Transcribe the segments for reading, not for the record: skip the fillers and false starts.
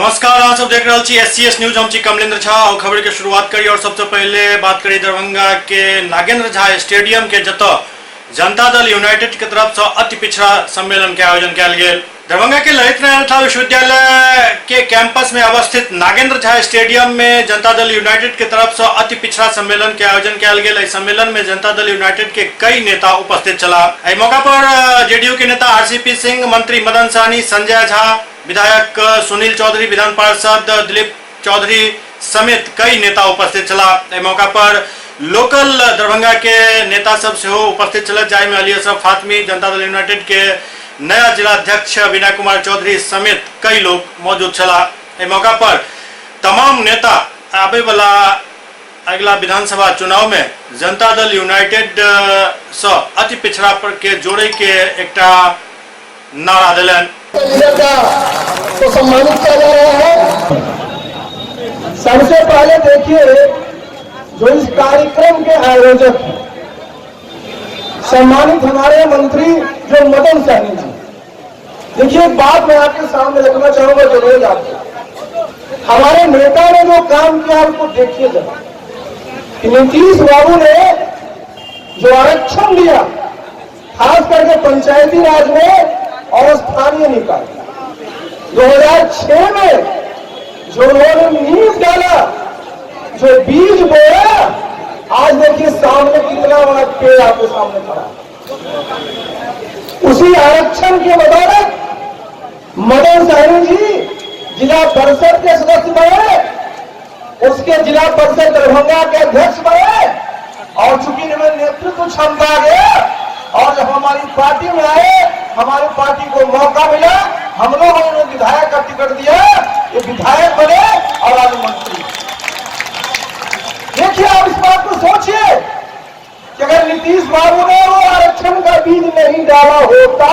नमस्कार, आप सब देख रहे छी SCS न्यूज। हम छी कमलेंद्र झा और खबर के शुरुआत करी। और सबसे पहले बात करी दरभंगा के नागेंद्र झा स्टेडियम के, जत जनता दल यूनाइटेड के तरफ से अति पिछड़ा सम्मेलन के आयोजन किया गया। दरभंगा के ललित नारायण विश्वविद्यालय के कैंपस में अवस्थित नागेंद्र झा स्टेडियम में जनता दल यूनाइटेड के तरफ से अति पिछड़ा सम्मेलन के आयोजन किया गया। इस सम्मेलन में जनता दल यूनाइटेड के कई नेता उपस्थित चला। इस मौका पर जेडीयू के नेता RCP सिंह, मंत्री मदन सहनी, संजय झा, विधायक सुनील चौधरी, विधान पार्षद दिलीप चौधरी समेत कई नेता उपस्थित चला। इस मौका पर लोकल दरभंगा के नेता सब से उपस्थित चला, जाय में अली अशरफ फातमी, जनता दल यूनाइटेड के नया जिला अध्यक्ष विनय कुमार चौधरी समेत कई लोग मौजूद चला। इस मौका पर तमाम नेता आने वाला अगला विधानसभा चुनाव में जनता दल यूनाइटेड से अति पिछड़ा पर के जोड़े के एक नारा दिलन। तो सम्मानित किया जा रहा है। सबसे पहले देखिए, जो इस कार्यक्रम के आयोजक हैं, सम्मानित हमारे मंत्री जो मदन सहनी जी। देखिए, एक बात मैं आपके सामने रखना चाहूंगा, जरूर आपको हमारे नेता ने जो काम किया उसको देखिए जरा। नीतीश बाबू ने जो आरक्षण दिया, खास करके पंचायती राज में और स्थानीय निकाय, 2006 में जो उन्होंने नींव डाला, जो बीज बोया, आज देखिए सामने कितना बड़ा पेड़ आपके सामने खड़ा। उसी आरक्षण के बदौलत मदन सहनी जी जिला परिषद के सदस्य बने, उसके जिला परिषद दरभंगा के अध्यक्ष बने, और चूंकि इनमें नेतृत्व क्षमता आ गया और जब हमारी पार्टी में आए, हमारी पार्टी को मौका मिला, हम लोगों ने उन्हें विधायक का टिकट दिया, ये विधायक बने और आज मंत्री। देखिए, आप इस बात को सोचिए कि अगर नीतीश बाबू ने वो आरक्षण का बीज नहीं डाला होता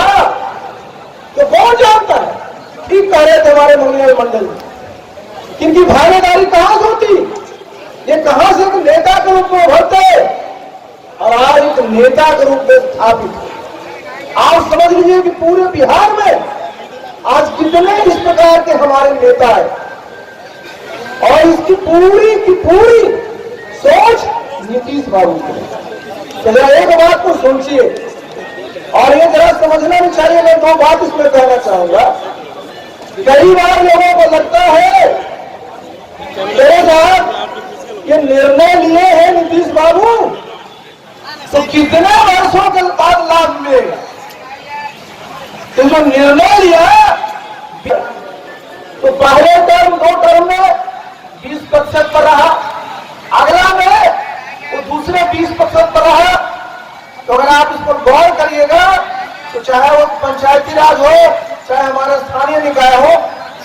तो कौन जानता है। ठीक कह रहे थे हमारे मंडल में, इनकी भागीदारी कहां से होती, ये कहां से एक नेता के रूप में उभरते और आज एक नेता के रूप में स्थापित। आप समझ लीजिए कि पूरे बिहार में आज कितने इस प्रकार के हमारे नेता हैं, और इसकी पूरी की पूरी सोच नीतीश बाबू की। तो जरा एक बात को सोचिए, और ये जरा समझना भी चाहिए। मैं दो बात इसमें कहना चाहूंगा। कई बार लोगों को लगता है मेरे साथ ये निर्णय लिए हैं नीतीश बाबू, तो कितने वर्षों के बाद लाभ मिलेगा। तो जो निर्णय लिया, तो पहले टर्म 2 टर्म में 20% पर रहा, अगला में वो दूसरे 20% पर रहा। तो अगर आप इस पर गौर करिएगा तो चाहे वो पंचायती राज हो, चाहे हमारा स्थानीय निकाय हो,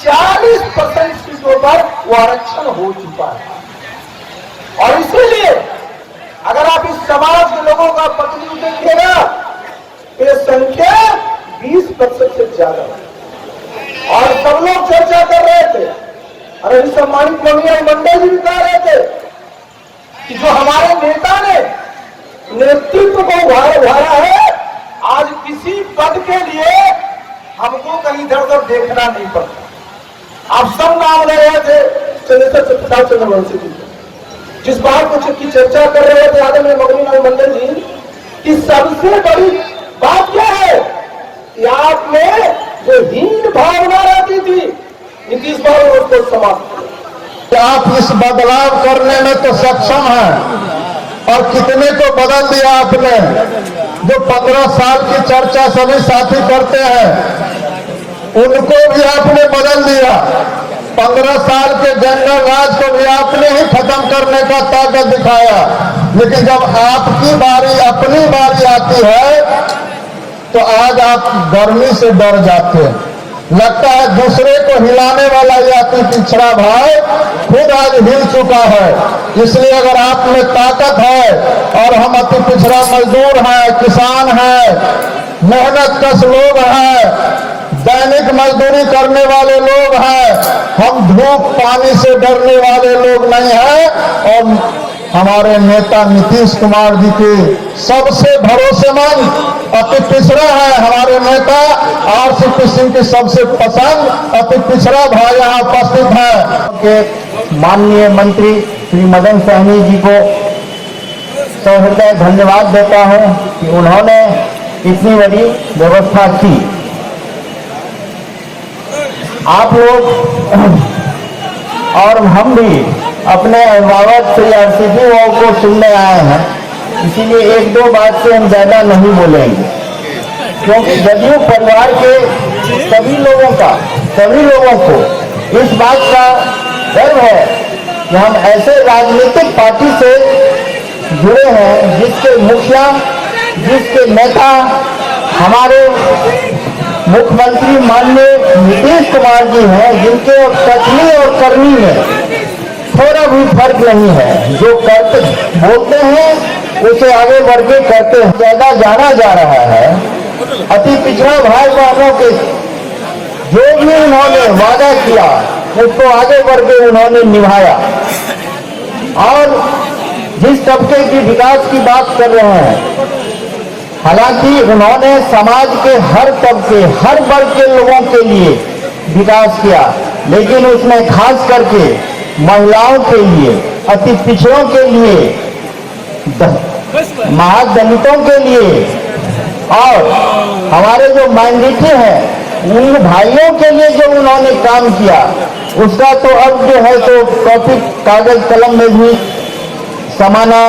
40% सीटों पर वो आरक्षण हो चुका है। और इसीलिए अगर आप इस समाज के लोगों का प्रतिनिधित्व देखिएगा, ये संख्या 20% से ज्यादा है। और सब लोग चर्चा कर रहे थे, अरे सम्मानित मंडल जी भी कह रहे थे कि जो हमारे नेता ने नेतृत्व को उभारा है, आज किसी पद के लिए हमको कहीं इधर उधर देखना नहीं पड़ता। आप सब नाम ले रहे थे चंद्रवंशी जी, जिस बात को की चर्चा कर रहे थे आदरणीय मंडल जी, कि सबसे बड़ी बात क्या है कि आप में जो हीन भावना रहती थी, नीतीश बाबू ने उसको समाप्त। आप इस बदलाव करने में तो सक्षम हैं, और कितने को बदल दिया आपने। जो 15 साल की चर्चा सभी साथी करते हैं, उनको भी आपने बदल दिया। 15 साल के जनरल राज को भी आपने ही खत्म करने का ताकत दिखाया। लेकिन जब आपकी बारी, अपनी बारी आती है, तो आज आप गर्मी से डर जाते हैं। लगता है दूसरे को हिलाने वाला यह अति पिछड़ा भाई खुद आज हिल चुका है। इसलिए अगर आप में ताकत है, और हम अति पिछड़ा मजदूर हैं, किसान हैं, मेहनत कश लोग हैं, दैनिक मजदूरी करने वाले लोग हैं, हम धूप पानी से डरने वाले लोग नहीं हैं। और हमारे नेता नीतीश कुमार जी की सबसे भरोसेमंद अति पिछड़ा है हमारे नेता RCP सिंह की सबसे पसंद अति पिछड़ा भाई यहाँ उपस्थित है। के माननीय मंत्री श्री मदन सहनी जी को सहृदय धन्यवाद देता हूं कि उन्होंने इतनी बड़ी व्यवस्था की। आप लोग और हम भी अपने अभिभावक श्री RCP को सुनने आए हैं, इसीलिए एक दो बात से हम ज्यादा नहीं बोलेंगे, क्योंकि जदयू परिवार के सभी लोगों को इस बात का गर्व है कि हम ऐसे राजनीतिक पार्टी से जुड़े हैं जिसके मुखिया, जिसके नेता हमारे मुख्यमंत्री माननीय नीतीश कुमार जी हैं, जिनके कथनी और करनी में थोड़ा भी फर्क नहीं है। जो करते बोलते हैं उसे आगे बढ़ के करते हैं। ज्यादा जाना जा रहा है अति पिछड़ा भाई बहनों के, जो भी उन्होंने वादा किया उसको आगे बढ़ के उन्होंने निभाया। और जिस तबके की विकास की बात कर रहे हैं, हालांकि उन्होंने समाज के हर तबके, हर वर्ग के लोगों के लिए विकास किया, लेकिन उसमें खास करके महिलाओं के लिए, अति पिछड़ों के लिए, महादलितों के लिए और हमारे जो माइनॉरिटी हैं उन भाइयों के लिए जो उन्होंने काम किया, उसका तो अब जो है तो कॉपी कागज कलम में भी समाना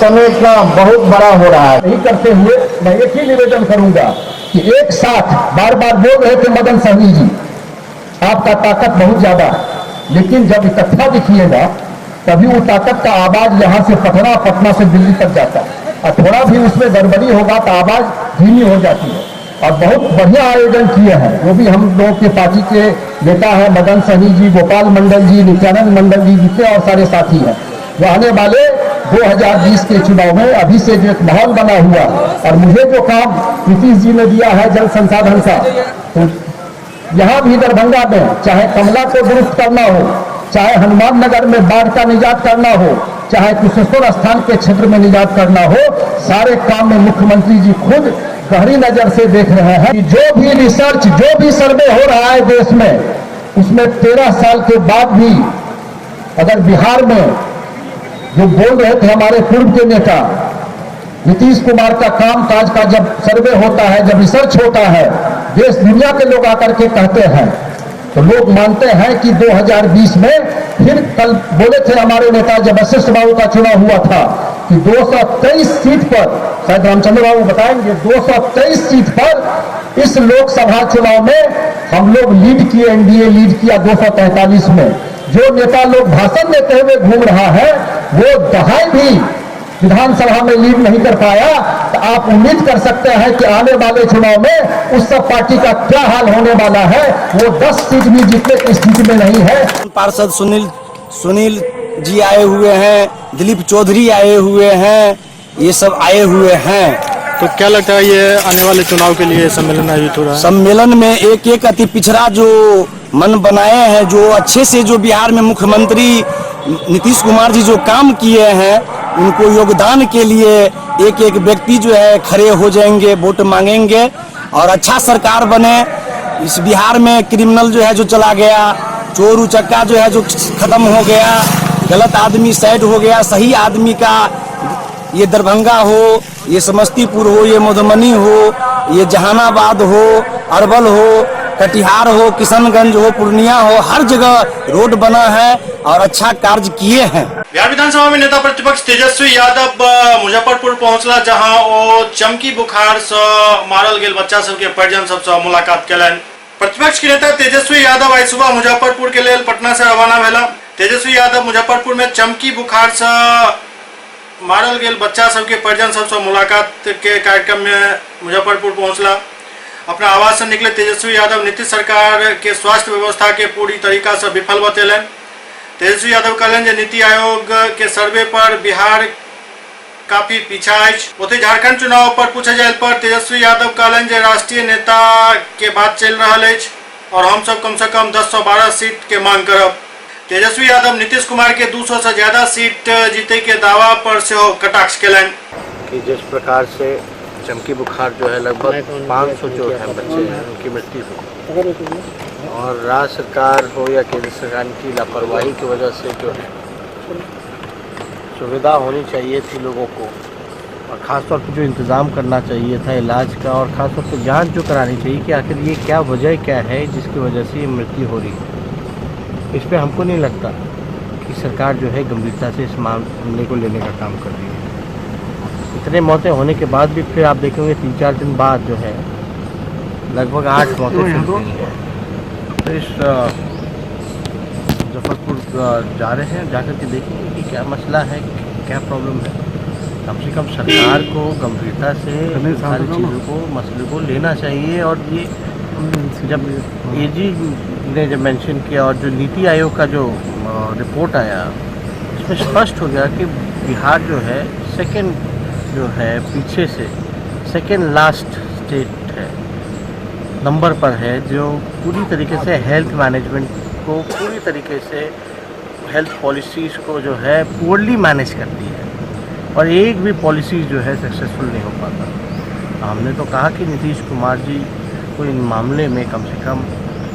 समेटना बहुत बड़ा हो रहा है। यही करते हुए मैं एक ही निवेदन करूंगा कि एक साथ बार बार बोल रहे थे मदन सहनी जी, आपका ताकत बहुत ज्यादा है, लेकिन जब इकट्ठा दिखिएगा तभी वो ताकत का आवाज यहाँ से पटना, पटना से दिल्ली तक जाता है, और थोड़ा भी उसमें गड़बड़ी होगा तो आवाज धीमी हो जाती है। और बहुत बढ़िया आयोजन किए हैं, वो भी हम लोगों के पार्टी के नेता हैं मदन सहनी जी, गोपाल मंडल जी, नित्यानंद मंडल जी, जितने और सारे साथी हैं। वो आने वाले 2020 के चुनाव में अभी से जो एक माहौल बना हुआ, और मुझे जो काम नीतीश जी ने दिया है जल संसाधन का, तो यहाँ भी दरभंगा में चाहे कमला को दुरुस्त करना हो, चाहे हनुमान नगर में बाढ़ का निजात करना हो, चाहे कुशेश्वर स्थान के क्षेत्र में निजात करना हो, सारे काम में मुख्यमंत्री जी खुद गहरी नजर से देख रहे हैं कि जो भी रिसर्च, जो भी सर्वे हो रहा है देश में, उसमें 13 साल के बाद भी अगर बिहार में जो बोल रहे थे हमारे पूर्व के नेता नीतीश कुमार का काम काज का जब सर्वे होता है, जब रिसर्च होता है, देश दुनिया के लोग आकर के कहते हैं, तो लोग मानते हैं कि 2020 में फिर कल बोले थे हमारे नेता जब वशिष्ठ बाबू का चुनाव हुआ था कि 223 सीट पर, शायद रामचंद्र बाबू बताएंगे, 223 सीट पर इस लोकसभा चुनाव में हम लोग लीड किए, एनडीए लीड किया 243 में। जो नेता लोग भाषण देते हुए घूम रहा है वो दहाई भी विधानसभा में लीड नहीं कर पाया, तो आप उम्मीद कर सकते हैं कि आने वाले चुनाव में उस सब पार्टी का क्या हाल होने वाला है। वो 10 सीट भी जीतने की स्थिति में नहीं है। पार्षद सुनील जी आए हुए हैं, दिलीप चौधरी आए हुए हैं, ये सब आए हुए हैं। तो क्या लगता है ये आने वाले चुनाव के लिए सम्मेलन आयोजित हो रहा है? सम्मेलन में एक एक अति पिछड़ा जो मन बनाए हैं, जो अच्छे से जो बिहार में मुख्यमंत्री नीतीश कुमार जी जो काम किए हैं, उनको योगदान के लिए एक एक व्यक्ति जो है खड़े हो जाएंगे, वोट मांगेंगे और अच्छा सरकार बने। इस बिहार में क्रिमिनल जो है जो चला गया, चोर उचक्का जो है जो खत्म हो गया, गलत आदमी साइड हो गया, सही आदमी का, ये दरभंगा हो, ये समस्तीपुर हो, ये मधुबनी हो, ये जहानाबाद हो, अरवल हो, कटिहार हो, किशनगंज हो, पूर्णिया हो, हर जगह रोड बना है और अच्छा कार्य किए हैं। बिहार विधानसभा में नेता प्रतिपक्ष तेजस्वी यादव मुजफ्फरपुर पहुंचला, जहां ओ चमकी बुखार से मारल गेल बच्चा सब के परिजन सब से मुलाकात केलन। प्रतिपक्ष के नेता तेजस्वी यादव आज सुबह मुजफ्फरपुर के लेल पटना से रवाना भेला। तेजस्वी यादव मुजफ्फरपुर में चमकी बुखार से मारल गेल बच्चा सब के परिजन सब से मुलाकात के कार्यक्रम में मुजफ्फरपुर पहुंचला। अपना आवास से निकले तेजस्वी यादव नीतीश सरकार के स्वास्थ्य व्यवस्था के पूरी तरीका से विफल बतेलन। तेजस्वी यादव कहलन जे नीति आयोग के सर्वे पर बिहार काफी पीछा है। ओते झारखंड चुनाव पर पूछे जाए पर तेजस्वी यादव कहलन जे राष्ट्रीय नेता के बात चल रहा है और हम सब कम से कम 10-12 सीट के मांग करब। तेजस्वी यादव नीतीश कुमार के 200 से ज्यादा सीट जीते के दावा पर से कटाक्ष केलन। कि जिस प्रकार से चमकी बुखार जो है लगभग 500 जो है बच्चे हैं उनकी मृत्यु हुई। और राज्य सरकार हो या केंद्र सरकार की लापरवाही की वजह से जो है सुविधा होनी चाहिए थी लोगों को, और ख़ासतौर पर जो इंतज़ाम करना चाहिए था इलाज का, और ख़ासतौर पर जांच जो करानी चाहिए कि आखिर ये क्या वजह क्या है जिसकी वजह से ये मृत्यु हो रही है। इस पर हमको नहीं लगता कि सरकार जो है गंभीरता से इस मामले को लेने का काम कर रही है। इतने मौतें होने के बाद भी फिर आप देखेंगे 3-4 दिन बाद जो है लगभग 8 मौतें फिर हुई हैं। तो इस मुजफ्फरपुर जा रहे हैं, जाकर के देखेंगे कि क्या मसला है, क्या प्रॉब्लम है। कम से कम सरकार को गंभीरता से सारी चीज़ों को मसले को लेना चाहिए। और ये जब एजी ने जब मेंशन किया और जो नीति आयोग का जो रिपोर्ट आया इसमें स्पष्ट हो गया कि बिहार जो है सेकंड जो है पीछे से सेकंड लास्ट स्टेट है, नंबर पर है, जो पूरी तरीके से हेल्थ मैनेजमेंट को पूरी तरीके से हेल्थ पॉलिसीज़ को जो है पुअरली मैनेज करती है, और एक भी पॉलिसी जो है सक्सेसफुल नहीं हो पाता। हमने तो कहा कि नीतीश कुमार जी को इन मामले में कम से कम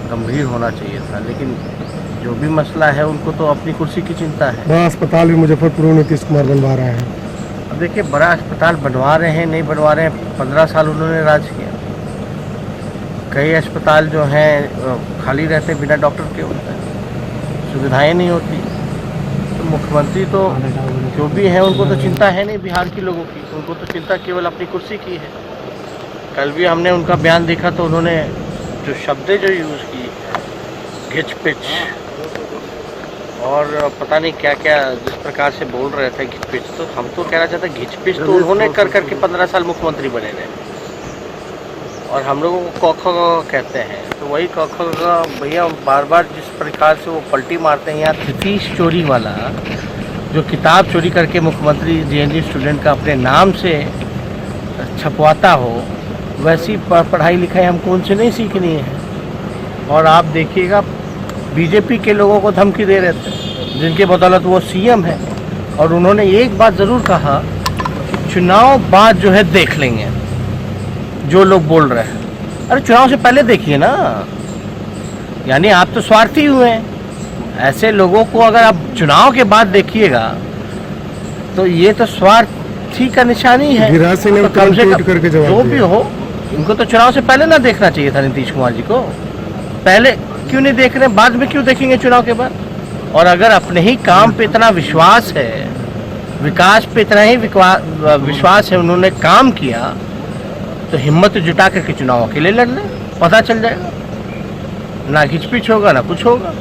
गंभीर होना चाहिए था, लेकिन जो भी मसला है उनको तो अपनी कुर्सी की चिंता है। बड़ा अस्पताल भी मुजफ्फरपुर में नीतीश कुमार बनवा रहे हैं। अब देखिए, बड़ा अस्पताल बनवा रहे हैं नहीं बनवा रहे हैं, 15 साल उन्होंने राज किया। कई अस्पताल जो हैं खाली रहते बिना डॉक्टर के होते हैं, सुविधाएं नहीं होती। तो मुख्यमंत्री तो जो भी हैं उनको तो चिंता है नहीं बिहार के लोगों की, उनको तो चिंता केवल अपनी कुर्सी की है। कल भी हमने उनका बयान देखा तो उन्होंने जो शब्दें जो यूज़ की, घिच पिच और पता नहीं क्या क्या जिस प्रकार से बोल रहे थे घिच पिच, तो हम तो कहना चाहते हैं घिच पिच तो उन्होंने कर करके 15 साल मुख्यमंत्री बने रहे, और हम लोगों को क ख कहते हैं। तो वही क ख भैया बार बार जिस प्रकार से वो पलटी मारते हैं। यहाँ नीतीश चोरी वाला जो किताब चोरी करके मुख्यमंत्री JNU स्टूडेंट का अपने नाम से छपवाता हो, वैसी पढ़ाई लिखाई हमको उनसे नहीं सीखनी है। और आप देखिएगा बीजेपी के लोगों को धमकी दे रहे थे जिनके बदौलत वो CM है, और उन्होंने एक बात ज़रूर कहा कि चुनाव बाद जो है देख लेंगे जो लोग बोल रहे हैं। अरे चुनाव से पहले देखिए ना, यानी आप तो स्वार्थी हुए हैं। ऐसे लोगों को अगर आप चुनाव के बाद देखिएगा तो ये तो स्वार्थी का निशानी है। तो कम से कम जो भी हो, इनको तो चुनाव से पहले ना देखना चाहिए था नीतीश कुमार जी को। पहले क्यों नहीं देख रहे, बाद में क्यों देखेंगे चुनाव के बाद? और अगर अपने ही काम पे इतना विश्वास है, विकास पे इतना ही विश्वास है, उन्होंने काम किया, तो हिम्मत जुटा करके चुनाव अकेले लड़ लें, पता चल जाएगा। ना घिचपिच होगा ना कुछ होगा।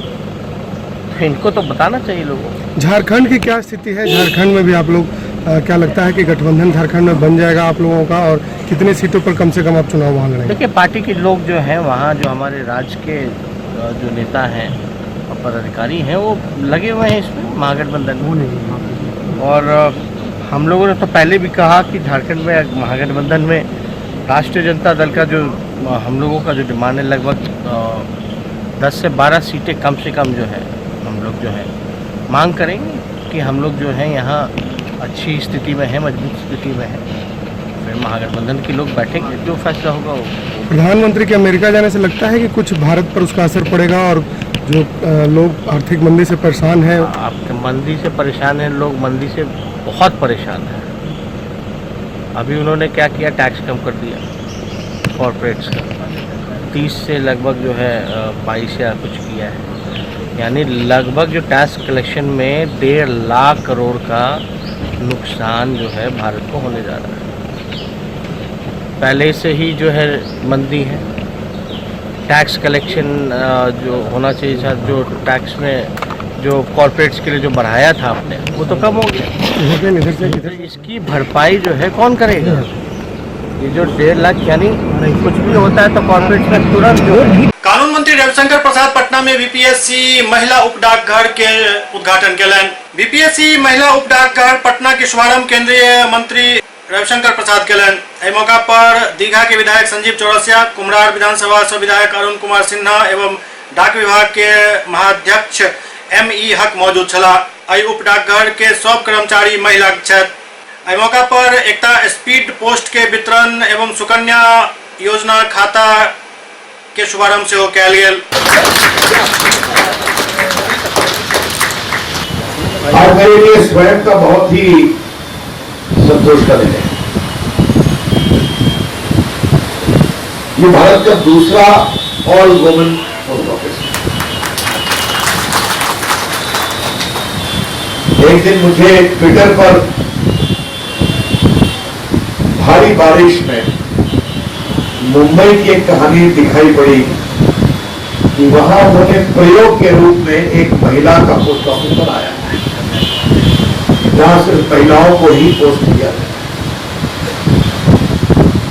तो इनको तो बताना चाहिए लोगों को। झारखंड की क्या स्थिति है? झारखंड में भी आप लोग क्या लगता है कि गठबंधन झारखंड में बन जाएगा आप लोगों का, और कितने सीटों पर कम से कम आप चुनाव वहाँ लड़ेंगे? देखिए, पार्टी के लोग जो हैं वहाँ, जो हमारे राज्य के जो नेता हैं और पदाधिकारी हैं, वो लगे हुए हैं इसमें महागठबंधन में। और हम लोगों ने तो पहले भी कहा कि झारखंड में महागठबंधन में राष्ट्रीय जनता दल का जो हम लोगों का जो डिमांड है, लगभग 10 से 12 सीटें कम से कम जो है हम लोग जो है मांग करेंगे कि हम लोग जो है यहाँ अच्छी स्थिति में है, मजबूत स्थिति में है। फिर महागठबंधन के लोग बैठेंगे, जो फैसला होगा वो। प्रधानमंत्री के अमेरिका जाने से लगता है कि कुछ भारत पर उसका असर पड़ेगा, और जो लोग आर्थिक मंदी से परेशान हैं? आपके मंदी से परेशान हैं लोग, मंदी से बहुत परेशान हैं। अभी उन्होंने क्या किया, टैक्स कम कर दिया कॉरपोरेट्स का, 30 से लगभग जो है 22 या कुछ किया है। यानी लगभग जो टैक्स कलेक्शन में 1.5 लाख करोड़ का नुकसान जो है भारत को होने जा रहा है। पहले से ही जो है मंदी है। टैक्स कलेक्शन जो होना चाहिए था, जो टैक्स में जो कॉरपोरेट्स के लिए जो बढ़ाया था आपने, वो तो कम हो गया। इसकी भरपाई जो है कौन करेगा? ये जो 1.5 लाख, यानी कुछ भी होता है तो कॉरपोरेट्स में तुरंत जो है। कानून मंत्री रविशंकर प्रसाद पटना में BPSC महिला उप डाकघर के उद्घाटन केलन। BPSC महिला उप डाकघर पटना के शुभारंभ केंद्रीय मंत्री रविशंकर प्रसाद केलन। एहि मौका पर दीघा के विधायक संजीव चौरसिया, कुम्हरार विधानसभा से विधायक अरुण कुमार सिन्हा एवं डाक विभाग के महाध्यक्ष ME हक मौजूद छला। एहि उप डाकघर के सब कर्मचारी महिला छथि। एहि मौका पर एकटा स्पीड पोस्ट के वितरण एवं सुकन्या योजना खाता के शुभारंभ से कयल गेल। आज मेरे लिए स्वयं का बहुत ही संतोष का दिन है। ये भारत का दूसरा ऑल वुमेन पोस्ट ऑफिस। एक दिन मुझे ट्विटर पर भारी बारिश में मुंबई की एक कहानी दिखाई पड़ी कि वहां उन्होंने प्रयोग के रूप में एक महिला का पोस्ट ऑफिस बनाया है, जहां सिर्फ महिलाओं को ही पोस्ट किया है।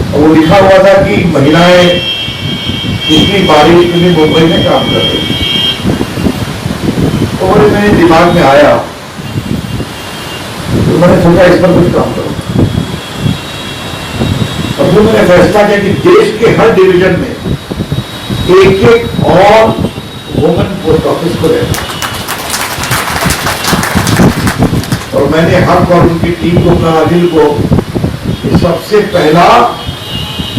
और वो लिखा हुआ था कि महिलाएं इतनी बारिश में भी मुंबई में काम कर रही। तो मेरे दिमाग में आया, तो मैंने सोचा इस पर कुछ काम करो। और फिर मैंने फैसला किया कि देश के हर डिवीजन में एक एक और वुमेन पोस्ट ऑफिस को रहना। और मैंने हक और उनकी टीम को कहा, अनिल को सबसे पहला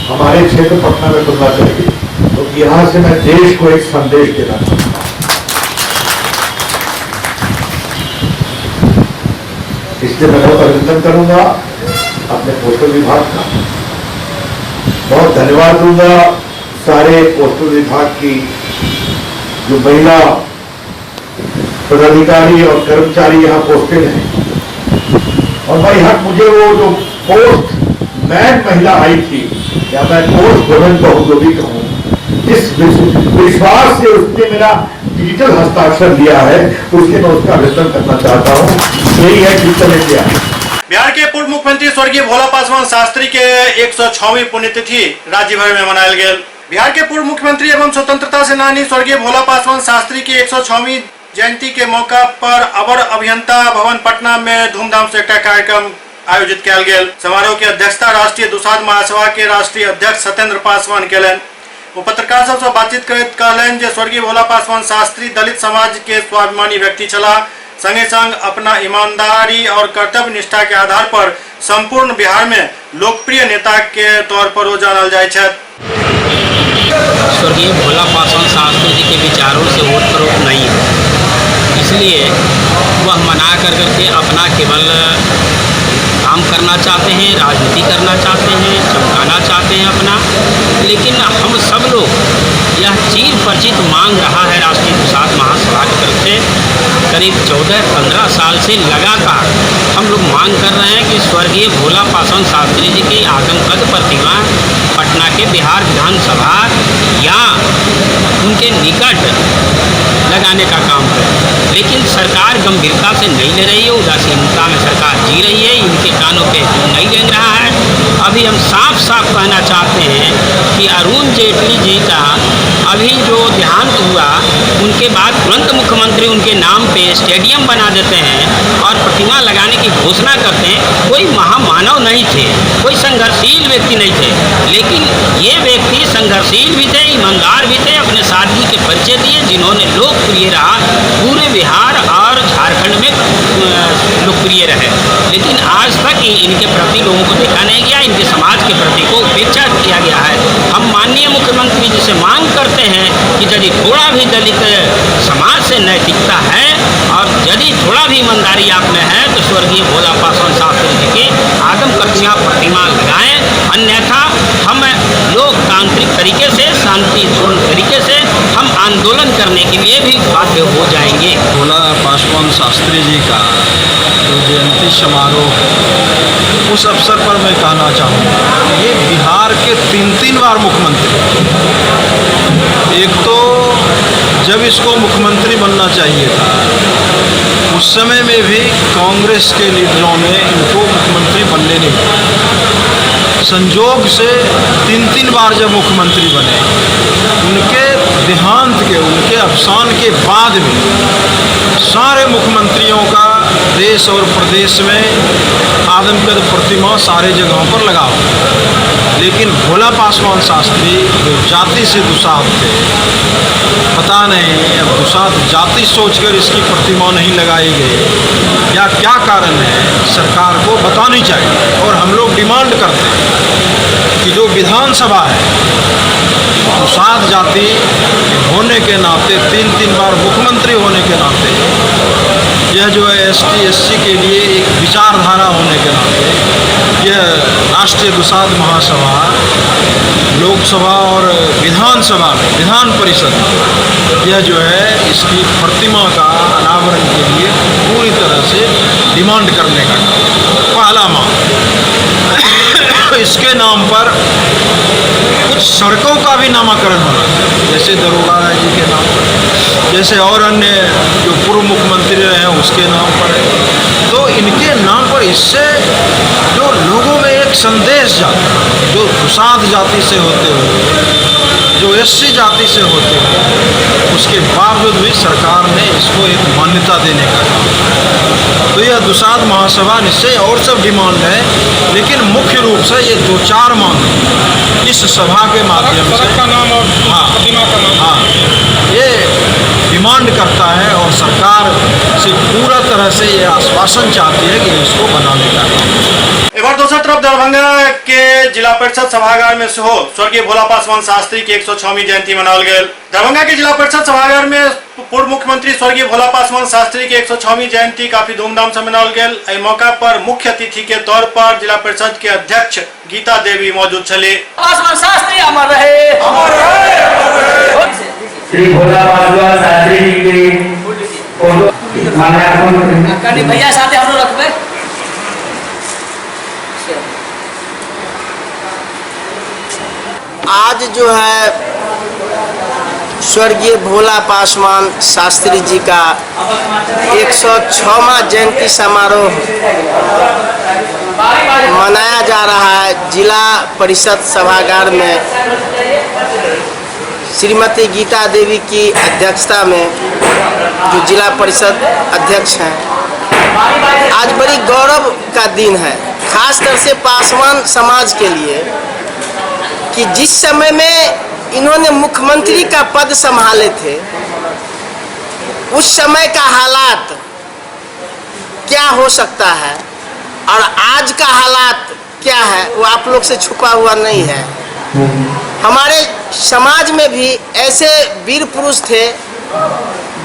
हमारे क्षेत्र पटना में खुलना चाहिए, तो यहां से मैं देश को एक संदेश देना चाहता हूं। इसलिए मैं बहुत अभिनंदन करूंगा अपने पोस्टल विभाग का, बहुत धन्यवाद दूंगा सारे पोस्टल विभाग की जो महिला पदाधिकारी और कर्मचारी यहाँ पोस्टेड हैं। और भाई हक मुझे वो जो पोस्ट मैन महिला आई थी, या मैं पोस्ट वुमेन कहूँ जो भी कहूँ, जिस विश्वास से उसने मेरा डिजिटल हस्ताक्षर लिया है, उसके मैं उसका अभिनंदन करना चाहता हूँ। यही है डिजिटल इंडिया। बिहार के पूर्व मुख्यमंत्री स्वर्गीय भोला पासवान शास्त्री के 106वीं पुण्यतिथि राज्य भर में मनायल गेल। बिहार के पूर्व मुख्यमंत्री एवं स्वतंत्रता सेनानी स्वर्गीय भोला पासवान शास्त्री की 106वीं जयंती के मौका पर अवर अभियंता भवन पटना में धूमधाम से एक कार्यक्रम आयोजित किया गेल। समारोह की अध्यक्षता राष्ट्रीय दुसाध महासभा के राष्ट्रीय अध्यक्ष सत्येंद्र पासवान केलन। वो पत्रकार सबसे बातचीत करैत कहलनि जे स्वर्गीय भोला पासवान शास्त्री दलित समाज के स्वाभिमानी व्यक्ति छला, संगे संग अपना ईमानदारी और कर्तव्य निष्ठा के आधार पर संपूर्ण बिहार में लोकप्रिय नेता के तौर पर वो जानल जाय छथि। स्वर्गीय भोला पासवान शास्त्री जी के विचारों से ओतप्रोत नहीं है, इसलिए वह मना कर करके अपना केवल काम करना चाहते हैं, राजनीति करना चाहते हैं, चमकाना चाहते हैं अपना। लेकिन हम सब लोग यह चीर परिचित मांग रहा है राष्ट्रीय दुसाध महासभा की तरफ से, करीब 14-15 साल से लगातार हम लोग मांग कर रहे हैं कि स्वर्गीय भोला पासवान शास्त्री जी की आदमकद प्रतिमा पटना के बिहार विधानसभा या उनके निकट लगाने का काम करें। लेकिन सरकार गंभीरता से नहीं ले रही है, उदासीनता में सरकार जी रही है, इनके कानों पे नहीं रेंग रहा है। अभी हम साफ साफ कहना चाहते हैं कि अरुण जेटली जी का अभी जो देहांत हुआ, उनके बाद तुरंत मुख्यमंत्री उनके नाम पे स्टेडियम बना देते हैं और प्रतिमा लगाने की घोषणा करते हैं। कोई महामानव नहीं थे, कोई संघर्षशील व्यक्ति नहीं थे, लेकिन ये व्यक्ति संघर्षशील भी थे, ईमानदार भी थे, अपने सादगी के परिचय दिए, जिन्होंने लोकप्रिय रहा, पूरे बिहार और झारखंड में लोकप्रिय रहे। लेकिन आज तक इनके प्रति लोगों को देखा नहीं गया, इनके समाज के प्रति को उपेक्षा किया गया है। हम माननीय मुख्यमंत्री जी से मांग करते हैं कि यदि थोड़ा भी दलित समाज से नैतिकता है और यदि थोड़ा भी ईमानदारी आप में है, तो स्वर्गीय भोला पासवान शास्त्री जी की आदमकद प्रतिमा लगाएं, अन्यथा हम लोकतांत्रिक तरीके से, शांतिपूर्ण तरीके से हम आंदोलन करने के लिए भी बाध्य हो जाएंगे। भोला पासवान शास्त्री जी का जो जयंती समारोह, उस अवसर पर मैं कहना चाहूँगा, ये बिहार के 3 बार मुख्यमंत्री, एक तो जब इसको मुख्यमंत्री बनना चाहिए था उस समय में भी कांग्रेस के लीडरों ने इनको मुख्यमंत्री बनने नहीं दिया। संजोग से 3 बार जब मुख्यमंत्री बने, उनके देहांत के, उनके अवसान के बाद भी सारे मुख्यमंत्रियों का देश और प्रदेश में आदमकद प्रतिमा सारे जगहों पर लगा हुआ। लेकिन भोला पासवान शास्त्री जो जाति से दुसाध थे, पता नहीं अब दुसाध जाति सोचकर इसकी प्रतिमा नहीं लगाई गई या क्या कारण है, सरकार को बतानी चाहिए। और हम लोग डिमांड करते हैं कि जो विधानसभा है, दुसाध जाति होने के नाते, 3 बार मुख्यमंत्री होने के नाते, यह जो है ST SC के लिए एक विचारधारा होने के नाते, यह राष्ट्रीय दुसाध महासभा लोकसभा और विधानसभा में, विधान परिषद, यह जो है इसकी प्रतिमा का अनावरण के लिए पूरी तरह से डिमांड करने का पहला मांग। इसके नाम पर कुछ सड़कों का भी नामकरण होना चाहिए, जैसे दरोगा जी के नाम पर, जैसे और अन्य जो पूर्व मुख्यमंत्री रहे हैं उसके नाम पर है। तो इनके नाम पर इससे जो लोगों में एक संदेश जाता है, जो दुसाध जाति से होते हुए, जो SC जाति से होते हुए, उसके बावजूद भी सरकार ने इसको एक मान्यता देने का काम। तो यह दुसाध महासभा निश्चय और सब डिमांड है, लेकिन मुख्य रूप से ये 2-4 मांग इस सभा के माध्यम से का नाम और प्रतिमा का नाम, हाँ, ये डिमांड करता है और सरकार से पूरा तरह से ये आश्वासन चाहती है कि इसको बनाने का काम। एक बार दूसरी तरफ दरभंगा के जिला परिषद सभागार में हो स्वर्गीय भोला पासवान शास्त्री की 106वीं जयंती मनाओल गई। दरभंगा के जिला परिषद सभागार में पूर्व मुख्यमंत्री स्वर्गीय भोला पासवान शास्त्री की 106वीं जयंती काफी धूमधाम से मनाओल गई। इस मौका पर मुख्य अतिथि के तौर पर जिला परिषद के अध्यक्ष गीता देवी मौजूद छली। पासवान शास्त्री अमर रहे, अमर रहे। श्री भोला पासवान शास्त्री जी की माल्यार्पण भैया साथ हम लोग रखबे। आज जो है स्वर्गीय भोला पासवान शास्त्री जी का 106वां जयंती समारोह मनाया जा रहा है जिला परिषद सभागार में। श्रीमती गीता देवी की अध्यक्षता में, जो जिला परिषद अध्यक्ष हैं, आज बड़ी गौरव का दिन है, खासकर से पासवान समाज के लिए, कि जिस समय में इन्होंने मुख्यमंत्री का पद संभाले थे, उस समय का हालात क्या हो सकता है और आज का हालात क्या है, वो आप लोग से छुपा हुआ नहीं है। हमारे समाज में भी ऐसे वीर पुरुष थे,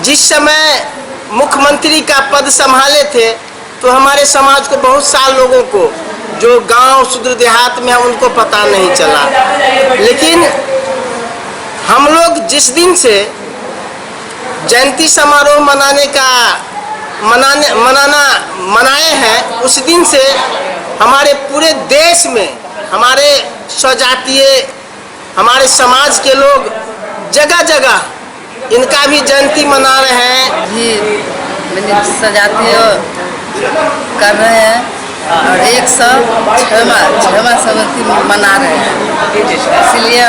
जिस समय मुख्यमंत्री का पद संभाले थे तो हमारे समाज को बहुत सारे लोगों को जो गांव सुदूर देहात में है उनको पता नहीं चला। लेकिन हम लोग जिस दिन से जयंती समारोह मनाए हैं, उस दिन से हमारे पूरे देश में हमारे स्वजातीय, हमारे समाज के लोग जगह जगह इनका भी जयंती मना रहे हैं। जी सजातीय कर रहे हैं और 106वां जयंती मना रहे हैं। इसलिए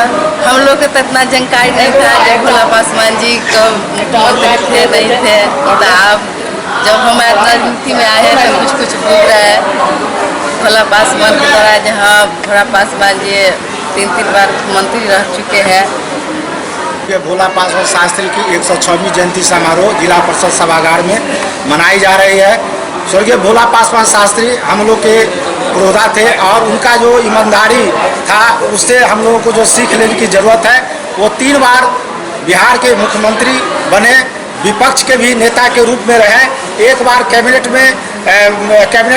हम लोग को तो इतना जानकारी नहीं था जब भोला पासवान जी कब मुख्यमंत्री थे नहीं थे। तो अब जब हमारे राजनीति में आए हैं तो कुछ बोल रहे हैं भोला पासवान के द्वारा, जहाँ भोला पासवान जी 3 बार मुख्यमंत्री रह चुके हैं। भोला पासवान शास्त्री की 106वीं जयंती समारोह जिला परिषद सभागार में मनाई जा रही है। स्वर्गीय भोला पासवान शास्त्री हम लोग के पुरोधा थे और उनका जो ईमानदारी था उससे हम लोगों को जो सीख लेने की ज़रूरत है। वो 3 बार बिहार के मुख्यमंत्री बने, विपक्ष के भी नेता के रूप में रहे, 1 बार कैबिनेट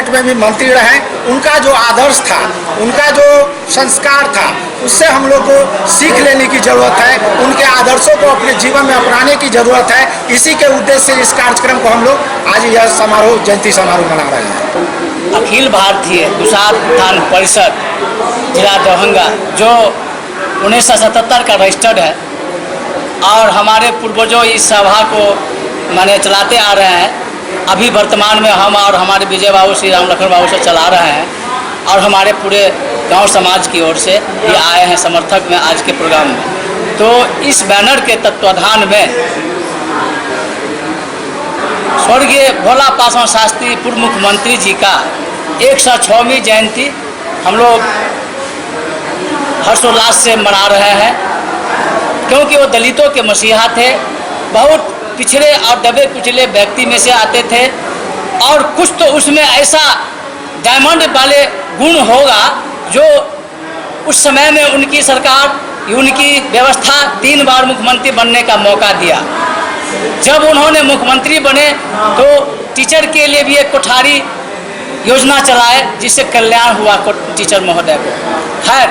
में भी मंत्री रहे। उनका जो आदर्श था, उनका जो संस्कार था, उससे हम लोग को सीख लेने की ज़रूरत है। उनके आदर्शों को अपने जीवन में अपनाने की ज़रूरत है। इसी के उद्देश्य से इस कार्यक्रम को हम लोग आज यह समारोह, जयंती समारोह मना रहे हैं। अखिल भारतीय दुसाध उत्थान परिषद जिला दरभंगा जो 1977 का रजिस्टर्ड है और हमारे पूर्वजों इस सभा को माने चलाते आ रहे हैं। अभी वर्तमान में हम और हमारे विजय बाबू, श्री राम लखन बाबू से चला रहे हैं और हमारे पूरे गांव समाज की ओर से ये आए हैं समर्थक में आज के प्रोग्राम में। तो इस बैनर के तत्वाधान में स्वर्गीय भोला पासवान शास्त्री पूर्व मुख्यमंत्री जी का 106वीं जयंती हम लोग हर्षोल्लास से मना रहे हैं, क्योंकि वो दलितों के मसीहा थे, बहुत पिछड़े और दबे कुचले व्यक्ति में से आते थे, और कुछ तो उसमें ऐसा डायमंड वाले गुण होगा जो उस समय में उनकी सरकार, उनकी व्यवस्था 3 बार मुख्यमंत्री बनने का मौका दिया। जब उन्होंने मुख्यमंत्री बने तो टीचर के लिए भी एक कोठारी योजना चलाए, जिससे कल्याण हुआ टीचर महोदय को। खैर,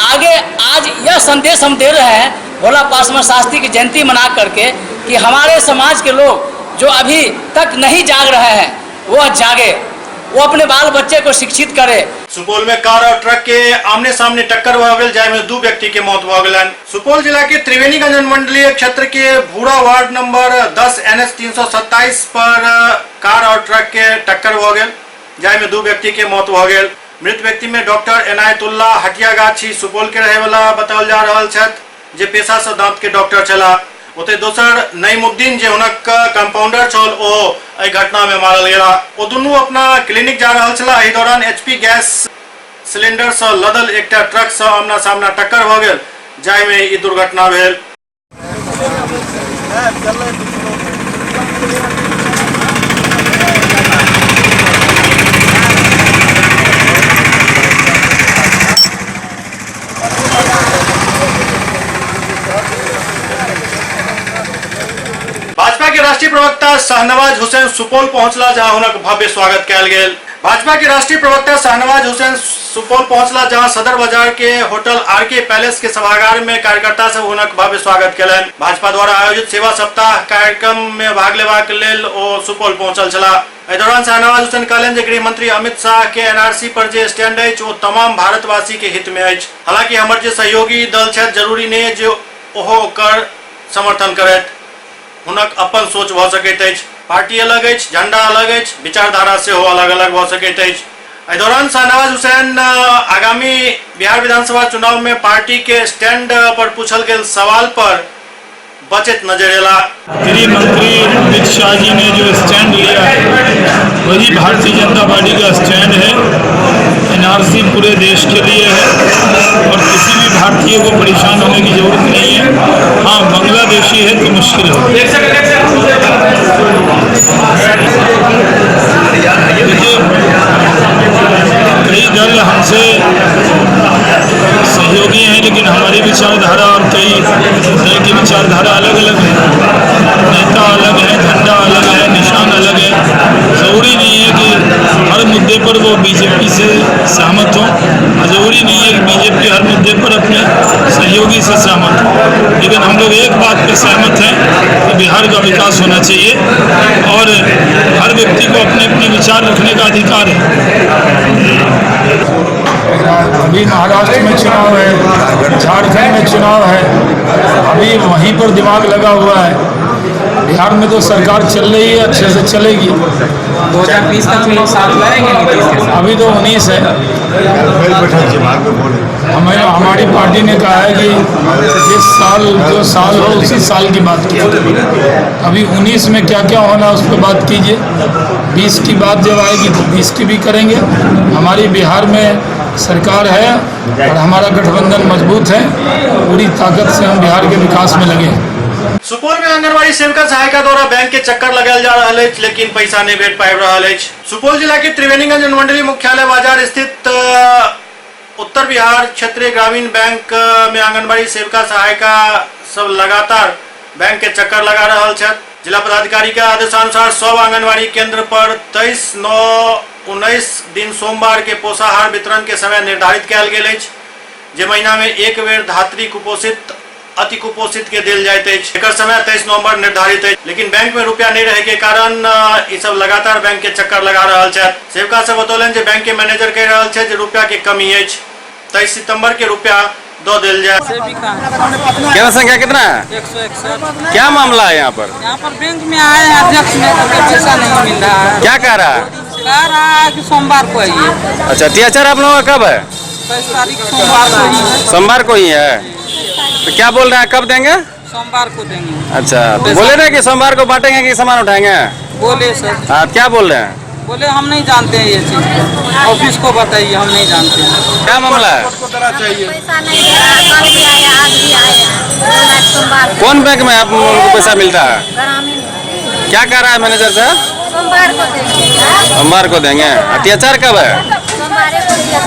आगे आज यह संदेश हम दे रहे हैं भोला पासवान शास्त्री की जयंती मना करके कि हमारे समाज के लोग जो अभी तक नहीं जाग रहे हैं वह जागे, वो अपने बाल बच्चे को शिक्षित करे। सुपौल में कार और ट्रक के आमने सामने टक्कर भ गेल, जाय में 2 व्यक्ति के मौत भ गेलन। सुपौल जिला के त्रिवेणीगंज मंडलीय क्षेत्र के भूरा वार्ड नंबर 10 NH 327 पर कार और ट्रक के टक्कर भ गेल, जाय में 2 व्यक्ति के मौत भ गेल। मृत व्यक्ति में डॉक्टर एनायतुल्लाह हटियागाछी सुपौल के रहे वाला बताओल जा रहल छथि, जे पेशा से दांत के डॉक्टर छला। ओते दोसर नईमुद्दीन जे हुनक कंपाउंडर छल, ओ एहि घटना में मारल गेला। ओ दुनू अपना क्लिनिक जा रहल छला। एहि दौरान HP गैस सिलेंडर से लदल एकटा ट्रक से आमना सामना टक्कर भ गेल, जाय में ई दुर्घटना भेल। भाजपा के राष्ट्रीय प्रवक्ता शाहनवाज हुसैन सुपौल पहुंचला, जहां हुनक भव्य स्वागत कयल गेल। भाजपा के राष्ट्रीय प्रवक्ता शाहनवाज हुसैन सुपौल पहुंचला, जहां सदर बाजार के होटल RK पैलेस के सभागार में कार्यकर्ता सब हुनक भव्य स्वागत कयलनि। भाजपा द्वारा आयोजित सेवा सप्ताह कार्यक्रम में भाग लेबाक लेल ओ सुपौल पहुंचल छलाह। एहि दौरान शाहनवाज हुसैन कहलनि जे गृह मंत्री अमित शाह के NRC पर जे स्टैंड अछि ओ तमाम भारतवासी के हित में अछि। हालांकि हमर जे सहयोगी दल छथि, जरूरी नहि जे ओहो ओकर समर्थन करथि। हुनक अपन सोच भ सकैत अछि, पार्टी अलग अछि, झंडा अलग अछि, विचारधारा सेहो अलग अलग भ सकैत अछि। एहि दौरान शाहनवाज हुसैन आगामी बिहार विधानसभा चुनाव में पार्टी के स्टैंड पर पूछल गेल सवाल पर बचत नजर एला। गृह मंत्री अमित शाह जी ने जो स्टैंड लिया है वही भारतीय जनता पार्टी का स्टैंड है। NRC पूरे देश के लिए है और किसी भी भारतीय को परेशान होने की जरूरत नहीं है। हाँ, बांग्लादेशी है तो मुश्किल हो। कई दल हमसे सहयोगी हैं, लेकिन हमारी विचारधारा और कई दल की विचारधारा अलग अलग है। नेता अलग है, झंडा अलग है, निशान अलग है। जरूरी नहीं है कि हर मुद्दे पर वो बीजेपी से सहमत हो, जरूरी नहीं है कि बीजेपी हर मुद्दे पर अपने सहयोगी से सहमत हो। लेकिन हम लोग एक बात पर सहमत हैं कि बिहार का विकास होना चाहिए और हर व्यक्ति को अपने अपने विचार रखने का अधिकार है। अभी महाराष्ट्र में चुनाव है, झारखंड में चुनाव है, अभी वहीं पर दिमाग लगा हुआ है। बिहार में तो सरकार चल रही है, अच्छे से चलेगी। 2020 का चुनाव साथ लड़ेंगे नीतीश के साथ? अभी तो 19 है। हमारी पार्टी ने कहा है कि जिस साल जो साल हो उसी साल की बात की। अभी 19 में क्या क्या होना उस पर बात कीजिए। 20 की बात जब आएगी तो 20 की भी करेंगे। हमारी बिहार में सरकार है और हमारा गठबंधन मजबूत है। पूरी ताकत से हम बिहार के विकास में लगे। सुपौल में आंगनबाड़ी सेविका सहायिका द्वारा बैंक के चक्कर लगायल जा रहा है, लेकिन पैसा नहीं भेट पाबि रहा है। सुपौल जिला के त्रिवेणीगंज मंडली मुख्यालय बाजार स्थित उत्तर बिहार क्षेत्रीय ग्रामीण बैंक में आंगनबाड़ी सेविका सहायिका सब लगातार बैंक के चक्कर लगा रहा है। जिला पदाधिकारी के आदेशानुसार सब आंगनबाड़ी केंद्र पर 23/9/19 दिन सोमवार के पोषाहार वितरण के समय निर्धारित कयल गेल अछि, जे महीना में एक बेर धात्री कुपोषित अति कुपोषित के दिल जाइत अछि। एकर समय 23 नवंबर निर्धारित है, लेकिन बैंक में रुपया नहीं रहे के कारण ये सब लगातार बैंक के चक्कर लगा रहा है। सेविका सब बतौलन जे बैंक के मैनेजर कह रहा है रुपया के कमी है, 23 सितंबर के रुपया दो दिल जाए। केंद्र संख्या कितना है? 161। क्या मामला है यहाँ पर? यहाँ पर बैंक में आए हैं, अध्यक्ष ने पैसा नहीं मिल रहा है। क्या कह रहा है? कह रहा है कि सोमवार को आइए। अच्छा, अत्याचार आप लोगों का कब है? 23 तारीख सोमवार को ही है। सोमवार को ही है। तो क्या बोल रहे हैं, कब देंगे? सोमवार को देंगे। अच्छा, तो बोले ना कि सोमवार को बांटेंगे कि सामान उठाएंगे? बोले सर। हाँ, क्या बोल रहे हैं? बोले हम नहीं जानते हैं ये चीज, ऑफिस को बताइए, हम नहीं जानते हैं। क्या मामला है? पैसा नहीं दे रहा, कल भी आया, आज भी आया। सोमवार कौन बैंक में आप उनको पैसा मिलता है? ग्रामीण क्या कह रहा है मैनेजर साहब? सोमवार को देंगे। सोमवार को देंगे। अत्याचार कब है? सोमवार को दिया।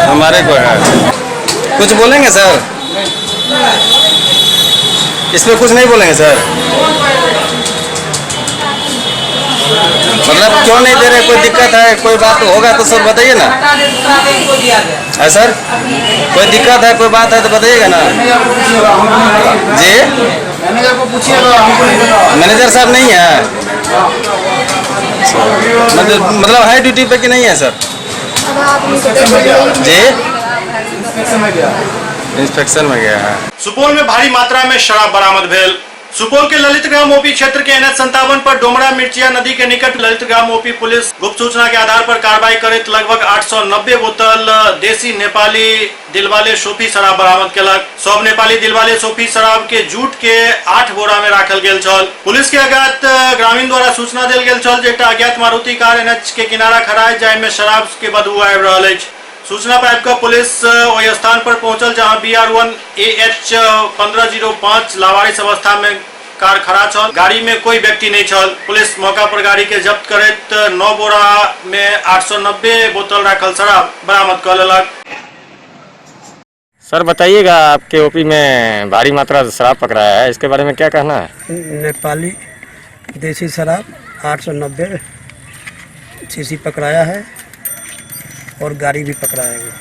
सोमवार को है। कुछ बोलेंगे सर? इसमें कुछ नहीं बोलेंगे सर? मतलब क्यों नहीं दे रहे? कोई दिक्कत है, कोई बात होगा तो सर बताइए ना। है सर, कोई दिक्कत है, कोई बात है तो बताइएगा ना जी। मैनेजर को पूछिएगा। मैनेजर साहब नहीं है, मतलब है ड्यूटी पे कि नहीं है सर जी? इंस्पेक्शन में गया है। सुपौल में भारी मात्रा में शराब बरामद भेल। सुपौल के ललित ग्राम ओपी क्षेत्र के NH 57 पर डोमरा मिर्चिया नदी के निकट ललित ग्राम ओपी पुलिस गुप्त सूचना के आधार पर कार्रवाई करत लगभग 890 बोतल देसी नेपाली दिलवाले सोफी शराब बरामद केलक। सब नेपाली दिलवाले सोफी शराब के जूट के 8 बोरा में राखल गेल छल। पुलिस के अज्ञात ग्रामीण द्वारा सूचना देल गेल छल जे एकटा अज्ञात मारुति कार NH के किनारा खड़ा है, जाहि में शराब के बदबू आबि रहल अछि। सूचना पाइप कर पुलिस वही स्थान पर पहुंचल जहां BR1 AH 1505 लावारिस अवस्था में कार खड़ा छल। गाड़ी में कोई व्यक्ति नहीं छल। पुलिस मौका पर गाड़ी के जब्त करत 9 बोरा में 890 बोतल राखल शराब बरामद कर लेलक। सर बताइएगा, आपके ओपी में भारी मात्रा शराब पकड़ाया है, इसके बारे में क्या कहना है? नेपाली देसी शराब 890 सीसी पकड़ाया है और गाड़ी भी पकड़ाया गया।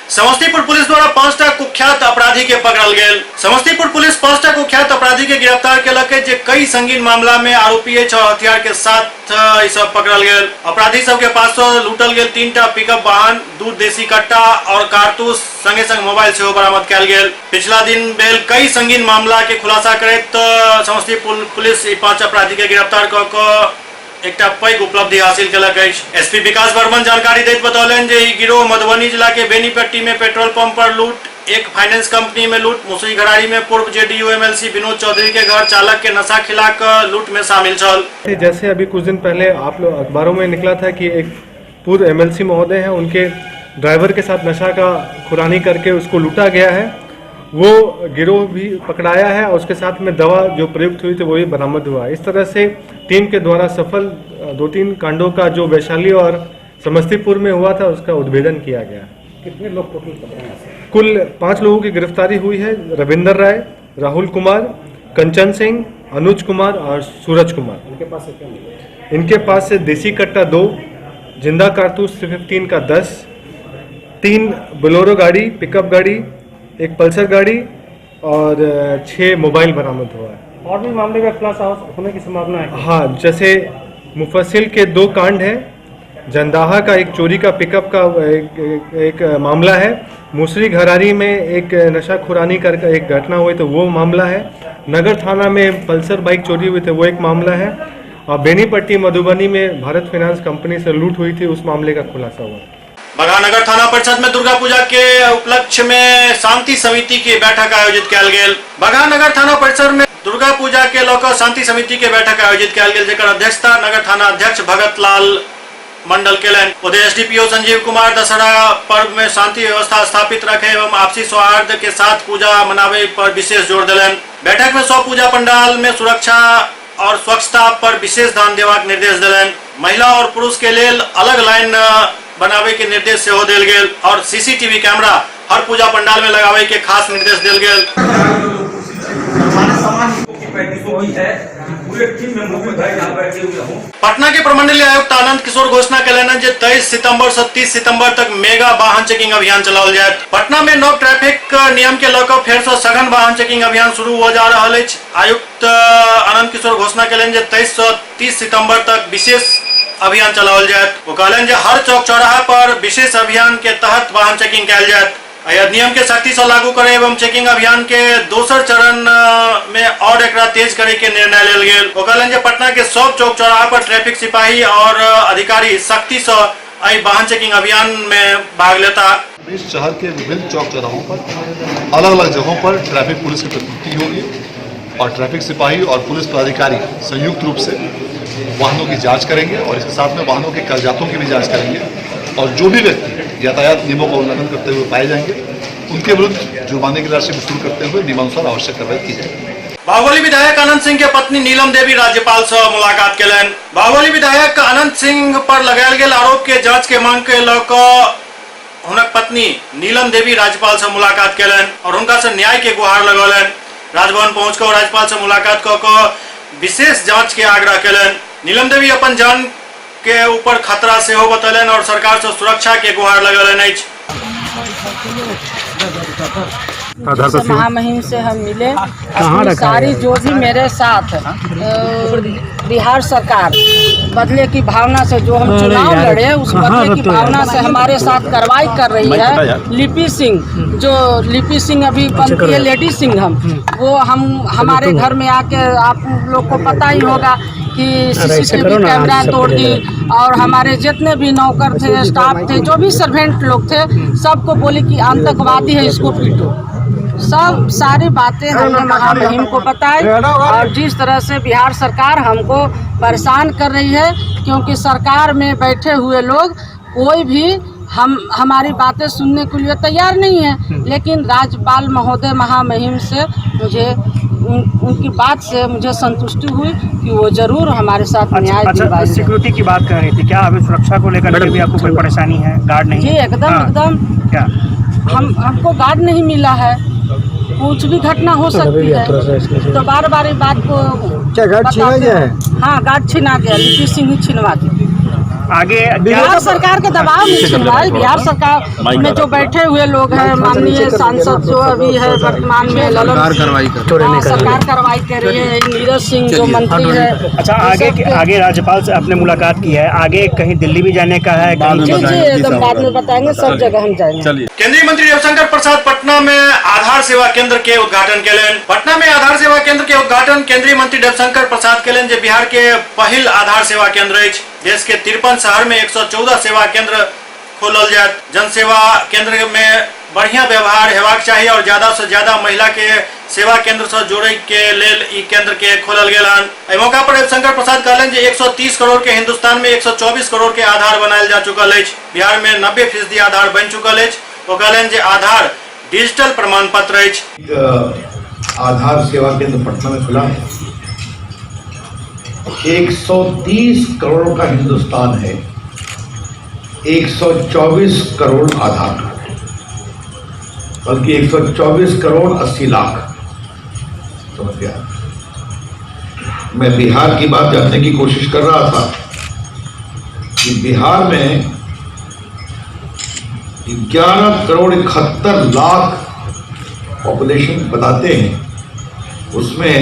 समस्तीपुर पुलिस द्वारा 5टा कुख्यात अपराधी के पकड़ल गेल। समस्तीपुर पुलिस 5टा कुख्यात अपराधी के गिरफ्तार केलक जे कई संगीन मामला में आरोपी है। 6 हथियार के साथ ई सब पकड़ल गेल। अपराधी सब के पास से लूटल गेल 3टा पिकअप वाहन, 2 देसी कट्टा और कारतूस संगे संग मोबाइल से बरामद कैल गेल। पिछला दिन भेल कई संगीन मामला के खुलासा करत समस्तीपुर पुलिस 5 अपराधी के गिरफ्तार क एक पैघ उपलब्धि हासिल केलक अछि। एसपी विकास वर्मन जानकारी दैत बतौलन जे ई गिरोह मधुबनी जिला के बेनीपट्टी में पेट्रोल पंप पर लूट, एक फाइनेंस कंपनी में लूट, मुसरी घरारी में पूर्व जेडीयू एमएलसी विनोद चौधरी के घर चालक के नशा खिलाकर लूट में शामिल छल। जैसे अभी कुछ दिन पहले आप लोग अखबारों में निकला था कि एक पूर्व एमएलसी महोदय हैं, उनके ड्राइवर के साथ नशा का खुरानी करके उसको लूटा गया है, वो गिरोह भी पकड़ाया है और उसके साथ में दवा जो प्रयुक्त हुई थी वो भी बरामद हुआ। इस तरह से टीम के द्वारा सफल 2-3 कांडों का जो वैशाली और समस्तीपुर में हुआ था उसका उद्भेदन किया गया। कितने लोग टोटल पकड़े हैं? कुल 5 लोगों की गिरफ्तारी हुई है। रविंदर राय, राहुल कुमार, कंचन सिंह, अनुज कुमार और सूरज कुमार। इनके पास से क्या मिला? इनके पास से देसी कट्टा 2, जिंदा कारतूस 315 का 10, 3 बोलेरो गाड़ी, पिकअप गाड़ी, एक पल्सर गाड़ी और 6 मोबाइल बरामद हुआ है। और भी मामले में खुलासा होने की संभावना है? हाँ, जैसे मुफस्सिल के 2 कांड हैं, जंदाहा का एक चोरी का पिकअप का एक मामला है, मुसरी घरारी में एक नशा खुरानी कर एक घटना हुई तो वो मामला है, नगर थाना में पल्सर बाइक चोरी हुई थी वो एक मामला है, और बेनीपट्टी मधुबनी में भारत फाइनेंस कंपनी से लूट हुई थी उस मामले का खुलासा हुआ। बगहा नगर थाना परिषद में दुर्गा पूजा के उपलक्ष्य में शांति समिति की बैठक आयोजित कयल गेल। बगहा नगर थाना परिसर में दुर्गा पूजा के लौकर शांति समिति के बैठक आयोजित कयल गेल, जेकर अध्यक्षता नगर थाना अध्यक्ष भगत लाल मंडल केलन। उधर एसडीपीओ संजीव कुमार दशहरा पर्व में शांति व्यवस्था स्थापित रखे एवं आपसी सौहार्द के साथ पूजा मनावे पर विशेष जोर दिलन। बैठक में 100 पूजा पंडाल में सुरक्षा और स्वच्छता पर विशेष ध्यान देवाक निर्देश दिलन। महिला और पुरुष के लेल अलग लाइन बनावे के निर्देश सेहो देल गेल और सीसीटीवी कैमरा हर पूजा पंडाल में लगावे के खास निर्देश देल गेल। पटना के प्रमंडलीय आयुक्त आनंद किशोर घोषणा कयलनि जे 23 सितंबर से 30 सितंबर तक मेगा वाहन चेकिंग अभियान चलाओल जायत। पटना में नव ट्रैफिक नियम के लौकर फेर से सघन वाहन चेकिंग अभियान शुरू हो जा रहा है। आयुक्त आनंद किशोर घोषणा कयलनि जे 23 से 30 सितंबर तक विशेष अभियान चलाओल जायत। वो कहलन जे हर चौक चौराहा पर विशेष अभियान के तहत वाहन चेकिंग कयल जायत। अधिनियम के सख्ती से लागू करे एवं चेकिंग अभियान के दोसर चरण में और एकरा तेज करे के निर्णय लेल गेल। वो कहलन जे पटना के सब चौक चौराहा पर ट्रैफिक सिपाही और अधिकारी सख्ती से वाहन चेकिंग अभियान में भाग लेता। इस शहर के विभिन्न चौक चौराहों पर अलग अलग जगहों पर ट्रैफिक पुलिस की प्रतिनियुक्ति होगी और ट्रैफिक सिपाही और पुलिस पदाधिकारी संयुक्त रूप से वाहनों की जांच करेंगे और इसके साथ में वाहनों के कागजातों की भी जांच करेंगे और जो भी व्यक्ति यातायात नियमों का उल्लंघन करते हुए पाए जाएंगे उनके विरुद्ध जुर्माने की राशि वसूल करते हुए नियमानुसार आवश्यक कार्रवाई की जाएगी। बाहुबली विधायक अनंत सिंह के पत्नी नीलम देवी राज्यपाल से मुलाकात केलन। बाहुबली विधायक अनंत सिंह पर लगायल गेल आरोप के जांच के मांग के लऽ हुनक पत्नी नीलम देवी राज्यपाल से मुलाकात केलन और हुनका से न्याय के गुहार लगौलन। राजभवन पहुंचकर राज्यपाल से मुलाकात कऽ विशेष जांच के आग्रह केलन। नीलम देवी अपन जान के ऊपर खतरा से हो बतलन और सरकार से सुरक्षा के गुहार लगौलन। महामहिम से हम मिले, अपनी सारी जो भी मेरे साथ बिहार सरकार बदले की भावना से जो हम चुनाव लड़े उस बदले की भावना से हमारे साथ कार्रवाई कर रही है। लिपि सिंह अभी बनती है लेडी सिंघम, वो हमारे घर में आके आप लोग को पता ही होगा कि सीसीटीवी कैमरा तोड़ दी और हमारे जितने भी नौकर थे, स्टाफ थे, जो भी सर्वेंट लोग थे, सबको बोली कि आतंकवादी है, इसको पीटो। सब सारी बातें हमने महामहिम को बताई और जिस तरह से बिहार सरकार हमको परेशान कर रही है, क्योंकि सरकार में बैठे हुए लोग कोई भी हमारी बातें सुनने के लिए तैयार नहीं है, लेकिन राज्यपाल महोदय महामहिम से मुझे उनकी बात से मुझे संतुष्टि हुई कि वो जरूर हमारे साथ न्याय दिलवाएंगे। सिक्योरिटी की बात कर रही थी, क्या अभी सुरक्षा को लेकर भी आपको कोई परेशानी है? गार्ड नहीं? जी एकदम क्या हमको गार्ड नहीं मिला है, कुछ भी घटना हो सकती है, तो बार बार ये बात को क्या गार्ड छीना गया है? हाँ, गार्ड छीना गया, लिपि सिंह ही छिनवा दी। आगे बिहार सरकार के दबाव में छिनवाई। बिहार सरकार में जो बैठे हुए लोग हैं, माननीय सांसद जो अभी है वर्तमान में ललन सरकार कार्रवाई कर रही है, नीरज सिंह जो मंत्री है। अच्छा, आगे राज्यपाल से आपने मुलाकात की है, आगे कहीं दिल्ली भी जाने का है? जी एकदम बाद में बताएंगे, सब जगह हम जाएंगे। केंद्रीय मंत्री रविशंकर प्रसाद पटना में आधार सेवा केंद्र के उद्घाटन केलन। पटना में आधार सेवा केंद्र के उद्घाटन केंद्रीय मंत्री रविशंकर प्रसाद केलन, जे बिहार के पहिल आधार सेवा केंद्र अछि। देश के 53 शहर में 114 सेवा केंद्र खोलल जायत। जन सेवा केंद्र में बढ़िया व्यवहार हेबाक चाहिए और ज्यादा से ज्यादा महिला के सेवा केंद्र से जोड़े के लेल ई केंद्र के खोलल गेल हन। एहि मौका पर रविशंकर प्रसाद कहलन जे 130 करोड़ के हिंदुस्तान में 124 करोड़ के आधार बनायल जा चुकल अछि। बिहार में 90% आधार बन चुकल अछि। वो कहलन जे आधार डिजिटल प्रमाण पत्र अछि। आधार सेवा केंद्र पटना में खुला है। 130 करोड़ का हिंदुस्तान है, 124 करोड़ आधार कार्ड है, बल्कि 124 करोड़ 80 लाख। समझ गया? मैं बिहार की बात जानने की कोशिश कर रहा था कि बिहार में 11 करोड़ 71 लाख पॉपुलेशन बताते हैं, उसमें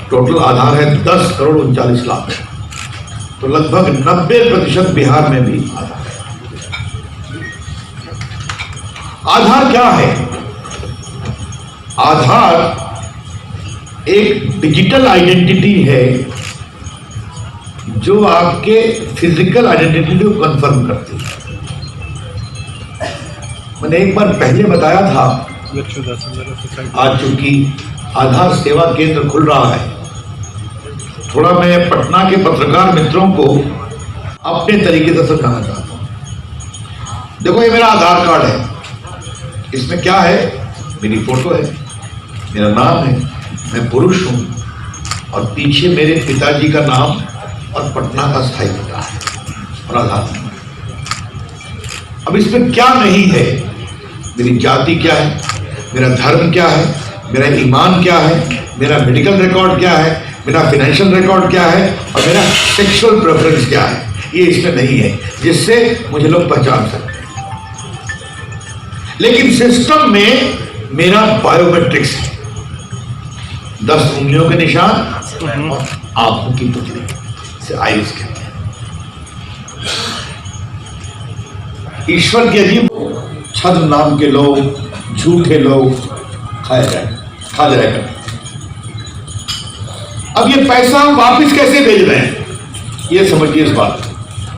टोटल आधार है 10 करोड़ 39 लाख, तो लगभग 90% बिहार में भी आधार है। आधार क्या है? आधार एक डिजिटल आइडेंटिटी है जो आपके फिजिकल आइडेंटिटी को कंफर्म करती है। मैंने एक बार पहले बताया था, आज चूंकि आधार सेवा केंद्र खुल रहा है, थोड़ा मैं पटना के पत्रकार मित्रों को अपने तरीके से समझाना चाहता हूं। देखो, ये मेरा आधार कार्ड है, इसमें क्या है? मेरी फोटो है, मेरा नाम है, मैं पुरुष हूं और पीछे मेरे पिताजी का नाम और पटना का स्थायी पता है और आधार नंबर। अब इसमें क्या नहीं है? मेरी जाति क्या है, मेरा धर्म क्या है, मेरा ईमान क्या है, मेरा मेडिकल रिकॉर्ड क्या है, मेरा फाइनेंशियल रिकॉर्ड क्या है और मेरा सेक्सुअल प्रेफरेंस क्या है, ये इसमें नहीं है, जिससे मुझे लोग पहचान सकते हैं। लेकिन सिस्टम में मेरा बायोमेट्रिक्स है, 10 उंगलियों के निशान और आंखों की पुतली से आइस कहते हैं। ईश्वर के अजीब छद्म नाम के लोग, झूठे लोग खा जाया करते। अब ये पैसा हम वापस कैसे भेज रहे हैं, ये समझिए। इस बात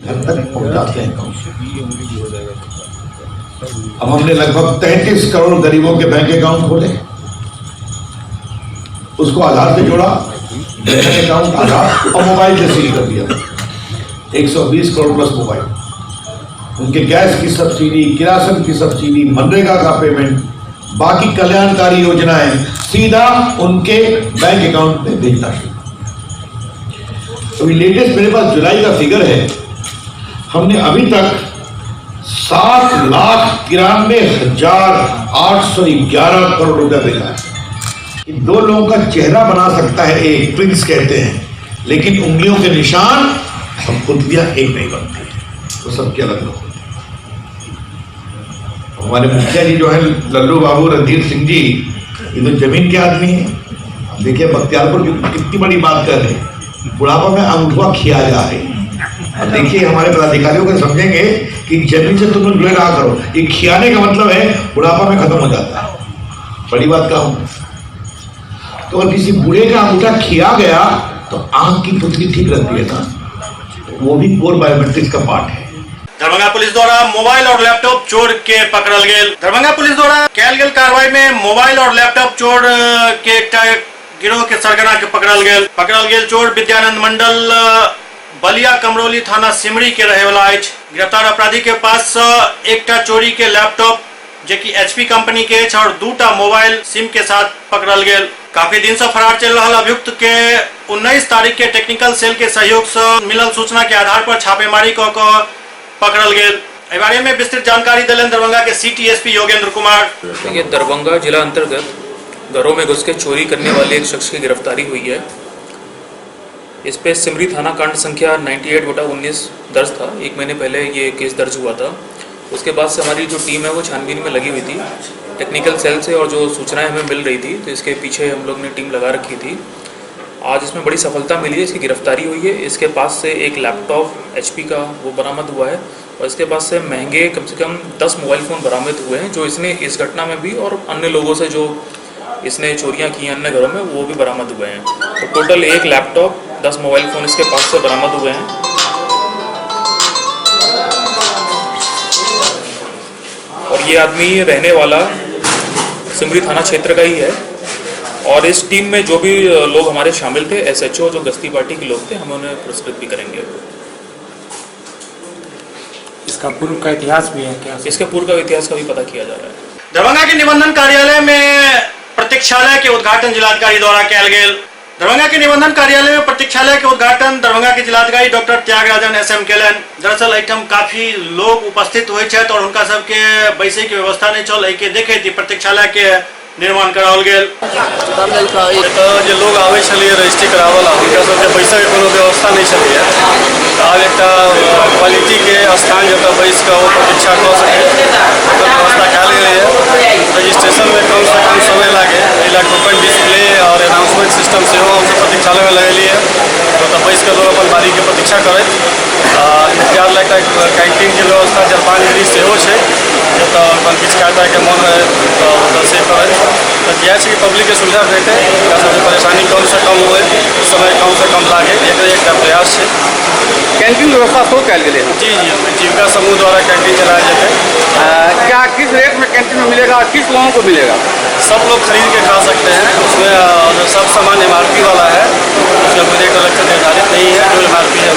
घर तक पहुंचाते हैं। अब हमने लगभग 33 करोड़ गरीबों के बैंक अकाउंट खोले, उसको आधार से जोड़ा, बैंक अकाउंट आधार और मोबाइल से सील कर दिया। 120 करोड़ प्लस मोबाइल, उनके गैस की सब्सिडी, किरासन की सब्सिडी, मनरेगा का पेमेंट, बाकी कल्याणकारी योजनाएं सीधा उनके बैंक अकाउंट में भेजना शुरू। अभी लेटेस्ट मेरे पास जुलाई का फिगर है, हमने अभी तक 7,93,811 करोड़ रुपया भेजा है। इन दो लोगों का चेहरा बना सकता है एक, ट्विंस कहते हैं, लेकिन उंगलियों के निशान हम पुतलियां एक नहीं बनती, तो सबके अलग लोग। हमारे मुखिया जी जो है लल्लू बाबू रणधीर सिंह जी, ये तो जमीन के आदमी हैं। देखिए बख्तियारपुर की कितनी बड़ी बात कर रहे हैं, बुढ़ापा में अंगूठा खिया जा रही है। अब देखिए हमारे पदाधिकारियों को समझेंगे कि जमीन से तुम लोग जुड़े रहा करो, ये खियाने का मतलब है बुढ़ापा में खत्म हो जाता है। बड़ी बात कहूं तो अगर किसी बूढ़े का अंगूठा खिया गया तो आंख की पुतली ठीक रहती है ना, वो भी कोर बायोमेट्रिक्स का पार्ट है। दरभंगा पुलिस द्वारा मोबाइल और लैपटॉप चोर के पकड़ल गेल। दरभंगा पुलिस द्वारा कैल गेल कार्रवाई में मोबाइल और लैपटॉप चोर के एकटा गिरोह के सरगना के पकड़ल गेल चोर विद्यानंद मंडल बलिया कमरौली थाना सिमरी के रहे वाला अछि। गिरफ्तार अपराधी के पास एकटा चोरी के लैपटॉप जेकि HP कंपनी के अछि और 2टा मोबाइल सिम के साथ पकड़ल गेल। काफी दिन से फरार चल रहा अभियुक्त के 19 तारीख के टेक्निकल सेल के सहयोग से मिलल सूचना के आधार पर छापेमारी क पकड़ल गेल। इस बारे में विस्तृत जानकारी दिलन दरभंगा के सिटी एसपी योगेंद्र कुमार। देखिए, दरभंगा जिला अंतर्गत घरों में घुस के चोरी करने वाले एक शख्स की गिरफ्तारी हुई है। इस पे सिमरी थाना कांड संख्या 98/19 दर्ज था। 1 महीने पहले ये केस दर्ज हुआ था। उसके बाद से हमारी जो टीम है वो छानबीन में लगी हुई थी टेक्निकल सेल से, और जो सूचनाएं हमें मिल रही थी तो इसके पीछे हम लोग ने टीम लगा रखी थी। आज इसमें बड़ी सफलता मिली है, इसकी गिरफ्तारी हुई है। इसके पास से एक लैपटॉप HP का वो बरामद हुआ है और इसके पास से महंगे कम से कम 10 मोबाइल फ़ोन बरामद हुए हैं, जो इसने इस घटना में भी और अन्य लोगों से जो इसने चोरियां की अन्य घरों में वो भी बरामद हुए हैं। तो टोटल एक लैपटॉप 10 मोबाइल फ़ोन इसके पास से बरामद हुए हैं। और ये आदमी रहने वाला सिमरी थाना क्षेत्र का ही है। और इस टीम में जो भी लोग हमारे शामिल थे, SHO जो गश्ती पार्टी के लोग थे, हम उन्हें पुरस्कृत भी करेंगे। इसका पूर्व का इतिहास भी है क्या? इसके पूर्व का इतिहास का भी पता किया जा रहा है। दरभंगा के निबंधन कार्यालय में प्रतीक्षालय के उद्घाटन जिलाधिकारी द्वारा किया गेल। दरभंगा के निबंधन कार्यालय में प्रतीक्षालय के उद्घाटन दरभंगा के जिलाधिकारी डॉक्टर त्यागराजन SM केलन। दरअसल एहिठाम काफी लोग उपस्थित हुए छथि और उनका सबके बैसे के व्यवस्था नहीं छल, एहिके देखैत प्रतीक्षालय के निर्माण कराओल गेल। जे लोग आवे छलिए रजिस्ट्री करावल, हुनका सबके बैसक के कोनो व्यवस्था नहीं छलिए। आब एकटा क्वालिटी के स्थान जतऽ बैस कऽ ओ प्रतीक्षा कऽ सके ओकर व्यवस्था कयल गेलै है। रजिस्ट्रेशन में कम से कम समय लागे, एहि लए टोकन डिस्प्ले और अनाउंसमेंट सिस्टम सेहो हमसब प्रतीक्षालय में लगेलिए, ओतऽ बैस कऽ लोग अपन बारी के प्रतीक्षा करैत। इंतजार लए एकटा कैंटीन के व्यवस्था जलपान गृह सेहो छै, जतऽ अपन किछु खाए के मन रहे तऽ ओतऽ से करैत। तऽ इएह छै कि पब्लिक के सुविधा भेटै, एकरा सबके परेशानी कम से कम होए, समय कम से कम लागे, एकटा प्रयास छै। कैंटीन व्यवस्था तो कल गए हैं? जी, जीविका समूह द्वारा कैंटीन चलाया जाता है। क्या किस रेट में कैंटीन में मिलेगा और किस लोगों को मिलेगा? सब लोग खरीद के खा सकते हैं, उसमें सब सामान MRP वाला है, उसमें कोई रेट अलग से निर्धारित नहीं है, जो MRP है।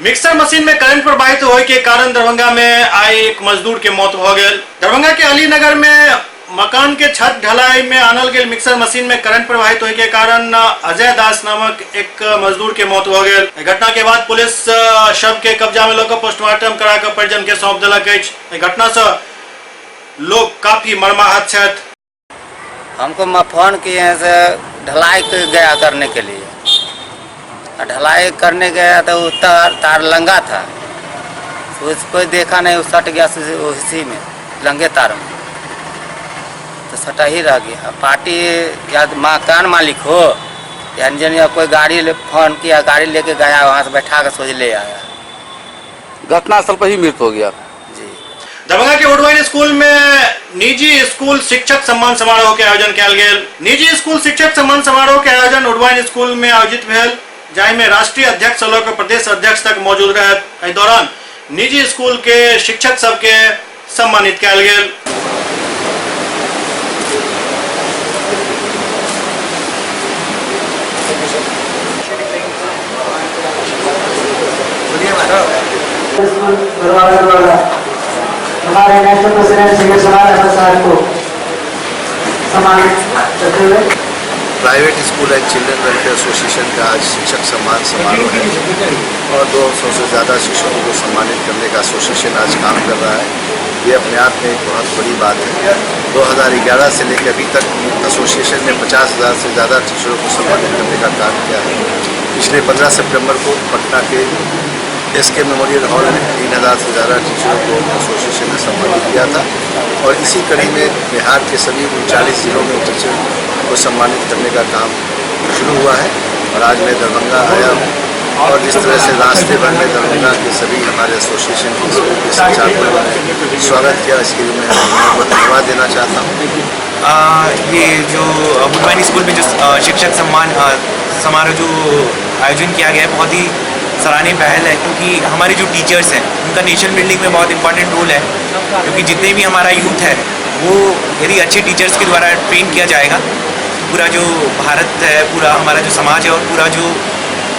मिक्सर मशीन में करंट प्रवाहित होने के कारण दरभंगा में आए एक मजदूर के मौत हो गई। दरभंगा के अलीनगर में मकान के छत ढलाई में आनल गेल मिक्सर मशीन में करंट प्रवाहित होने के कारण अजय दास नामक एक मजदूर के मौत हो गई। घटना के बाद पुलिस शव के कब्जा में लेकर पोस्टमार्टम करा कर परिजन के सौंप दिलक अछि। घटना से लोग काफी मर्माहत छथि। हमको फोन किए हैं से ढलाई गया करने के लिए, ढलाई करने गया तो वो तार लंगा था, तो कोई देखा नहीं, वो सट गया उसी में लंगे तार में, तो सटा ही रह गया। पार्टी या मकान मालिक हो या इंजीनियर कोई गाड़ी फोन किया, गाड़ी लेके गया, वहाँ से बैठा कर सोच ले आया। घटना स्थल पर ही मृत हो गया। दरभंगा के उडवाइन स्कूल में निजी स्कूल शिक्षक सम्मान समारोह के आयोजन किया गेल। निजी स्कूल शिक्षक सम्मान समारोह के आयोजन उडवाइन स्कूल में आयोजित भेल, जाहि में राष्ट्रीय अध्यक्ष से प्रदेश अध्यक्ष तक मौजूद रहे। इस दौरान निजी स्कूल के शिक्षक सबके सम्मानित कयल गेल। हमारे नेशनल प्रेसिडेंट सैयद सलाल अहमद साहब को सम्मानित करते हुए private school and children welfare association का आज शिक्षक सम्मान समारोह है और 200 से ज़्यादा शिक्षकों को सम्मानित करने का एसोसिएशन आज काम कर रहा है। ये अपने आप में एक बहुत बड़ी बात है। 2011 से लेकर अभी तक एसोसिएशन ने 50,000 से ज़्यादा टीचरों को सम्मानित करने का काम किया है। पिछले 15 सितंबर को पटना के SK मेमोरियल हॉल में 3,000 से ज़्यादा टीचरों को एसोसिएशन ने सम्मानित किया था और इसी कड़ी में बिहार के सभी 39 जिलों में टीचर को सम्मानित करने का काम शुरू हुआ है। और आज मैं दरभंगा आया हूँ और जिस तरह से रास्ते भर में दरभंगा के सभी हमारे एसोसिएशन के संचालकों ने स्वागत किया, इसके लिए मैं बहुत धन्यवाद देना चाहता हूँ। ये जो वुडवाइन स्कूल में जो शिक्षक सम्मान समारोह जो आयोजन किया गया है बहुत ही सराहनीय पहल है, क्योंकि हमारे जो टीचर्स हैं उनका नेशन बिल्डिंग में बहुत इंपॉर्टेंट रोल है। क्योंकि जितने भी हमारा यूथ है वो यदि अच्छे टीचर्स के द्वारा ट्रेन किया जाएगा तो पूरा जो भारत है, पूरा हमारा जो समाज है और पूरा जो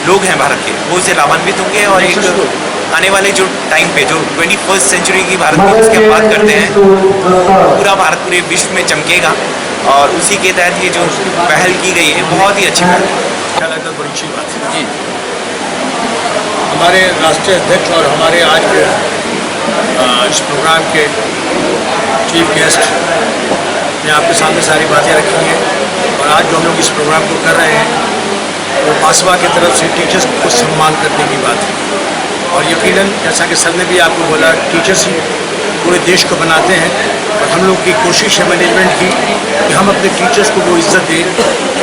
लोग हैं भारत के वो उससे लाभान्वित होंगे और एक आने वाले जो टाइम पे जो 21st सेंचुरी की भारत की जिसकी हम बात करते हैं पूरा भारत पूरे विश्व में चमकेगा। और उसी के तहत ये जो पहल की गई है बहुत ही अच्छी पहल है। क्या लगता है बड़ी अच्छी बात है जी। हमारे राष्ट्रीय अध्यक्ष और हमारे आज के इस प्रोग्राम के चीफ गेस्ट ने आपके सामने सारी बातें रखी हैं और आज जो हम लोग इस प्रोग्राम को कर रहे हैं वो पासवा की तरफ से टीचर्स को सम्मान करने की बात है। और यकीनन जैसा कि सर ने भी आपको बोला, टीचर्स ही पूरे देश को बनाते हैं और हम लोग की कोशिश है मैनेजमेंट की कि हम अपने टीचर्स को वो इज्जत दें,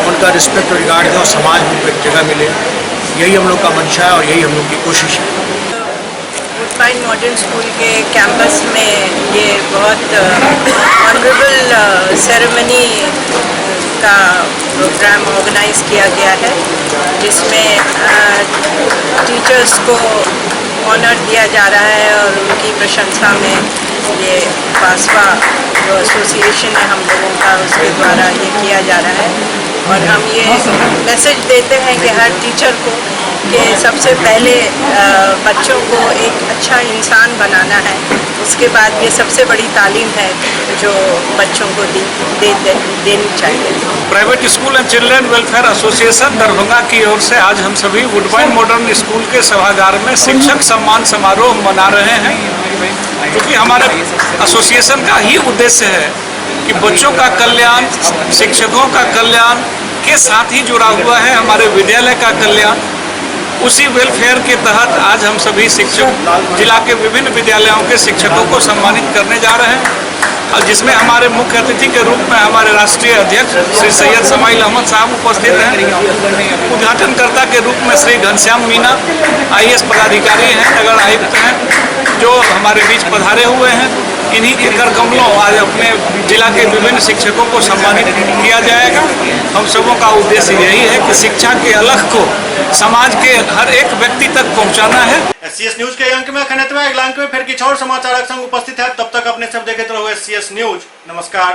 उनका रिस्पेक्ट और रिगार्ड दें और समाज में उनको एक जगह मिले। यही हम लोग का मंशा है और यही हम लोग की कोशिश है। वुडवाइन मॉडर्न स्कूल के कैंपस में ये बहुत ऑनरेबल सेरेमनी का प्रोग्राम ऑर्गेनाइज किया गया है, जिसमें टीचर्स को ऑनर दिया जा रहा है और उनकी प्रशंसा में ये पासवा जो एसोसिएशन है हम लोगों का उसके द्वारा ये किया जा रहा है। और हम ये मैसेज देते हैं कि हर टीचर को कि सबसे पहले बच्चों को एक अच्छा इंसान बनाना है, उसके बाद ये सबसे बड़ी तालीम है जो बच्चों को देनी चाहिए। Private school and children welfare association Darbhanga की ओर से आज हम सभी वुडवाइन मॉडर्न स्कूल के सभागार में शिक्षक सम्मान समारोह मना रहे हैं, क्योंकि हमारे एसोसिएशन का ही उद्देश्य है कि बच्चों का कल्याण, शिक्षकों का कल्याण के साथ ही जुड़ा हुआ है हमारे विद्यालय का कल्याण। उसी वेलफेयर के तहत आज हम सभी शिक्षक जिला के विभिन्न विद्यालयों के शिक्षकों को सम्मानित करने जा रहे हैं, और जिसमें हमारे मुख्य अतिथि के रूप में हमारे राष्ट्रीय अध्यक्ष श्री सैयद समाइल अहमद साहब उपस्थित हैं। उद्घाटनकर्ता के रूप में श्री घनश्याम मीना IAS पदाधिकारी हैं, नगर आयुक्त हैं, जो हमारे बीच पधारे हुए हैं। इन्हीं के कर कमलों आज अपने जिला के विभिन्न शिक्षकों को सम्मानित किया जाएगा। हम सबों का उद्देश्य यही है कि शिक्षा के अलख को समाज के हर एक व्यक्ति तक पहुंचाना है। SCS न्यूज के अंक में अगला अंक में फिर किछु और समाचार संग उपस्थित है। तब तक अपने सब देखते रहो SCS न्यूज। नमस्कार।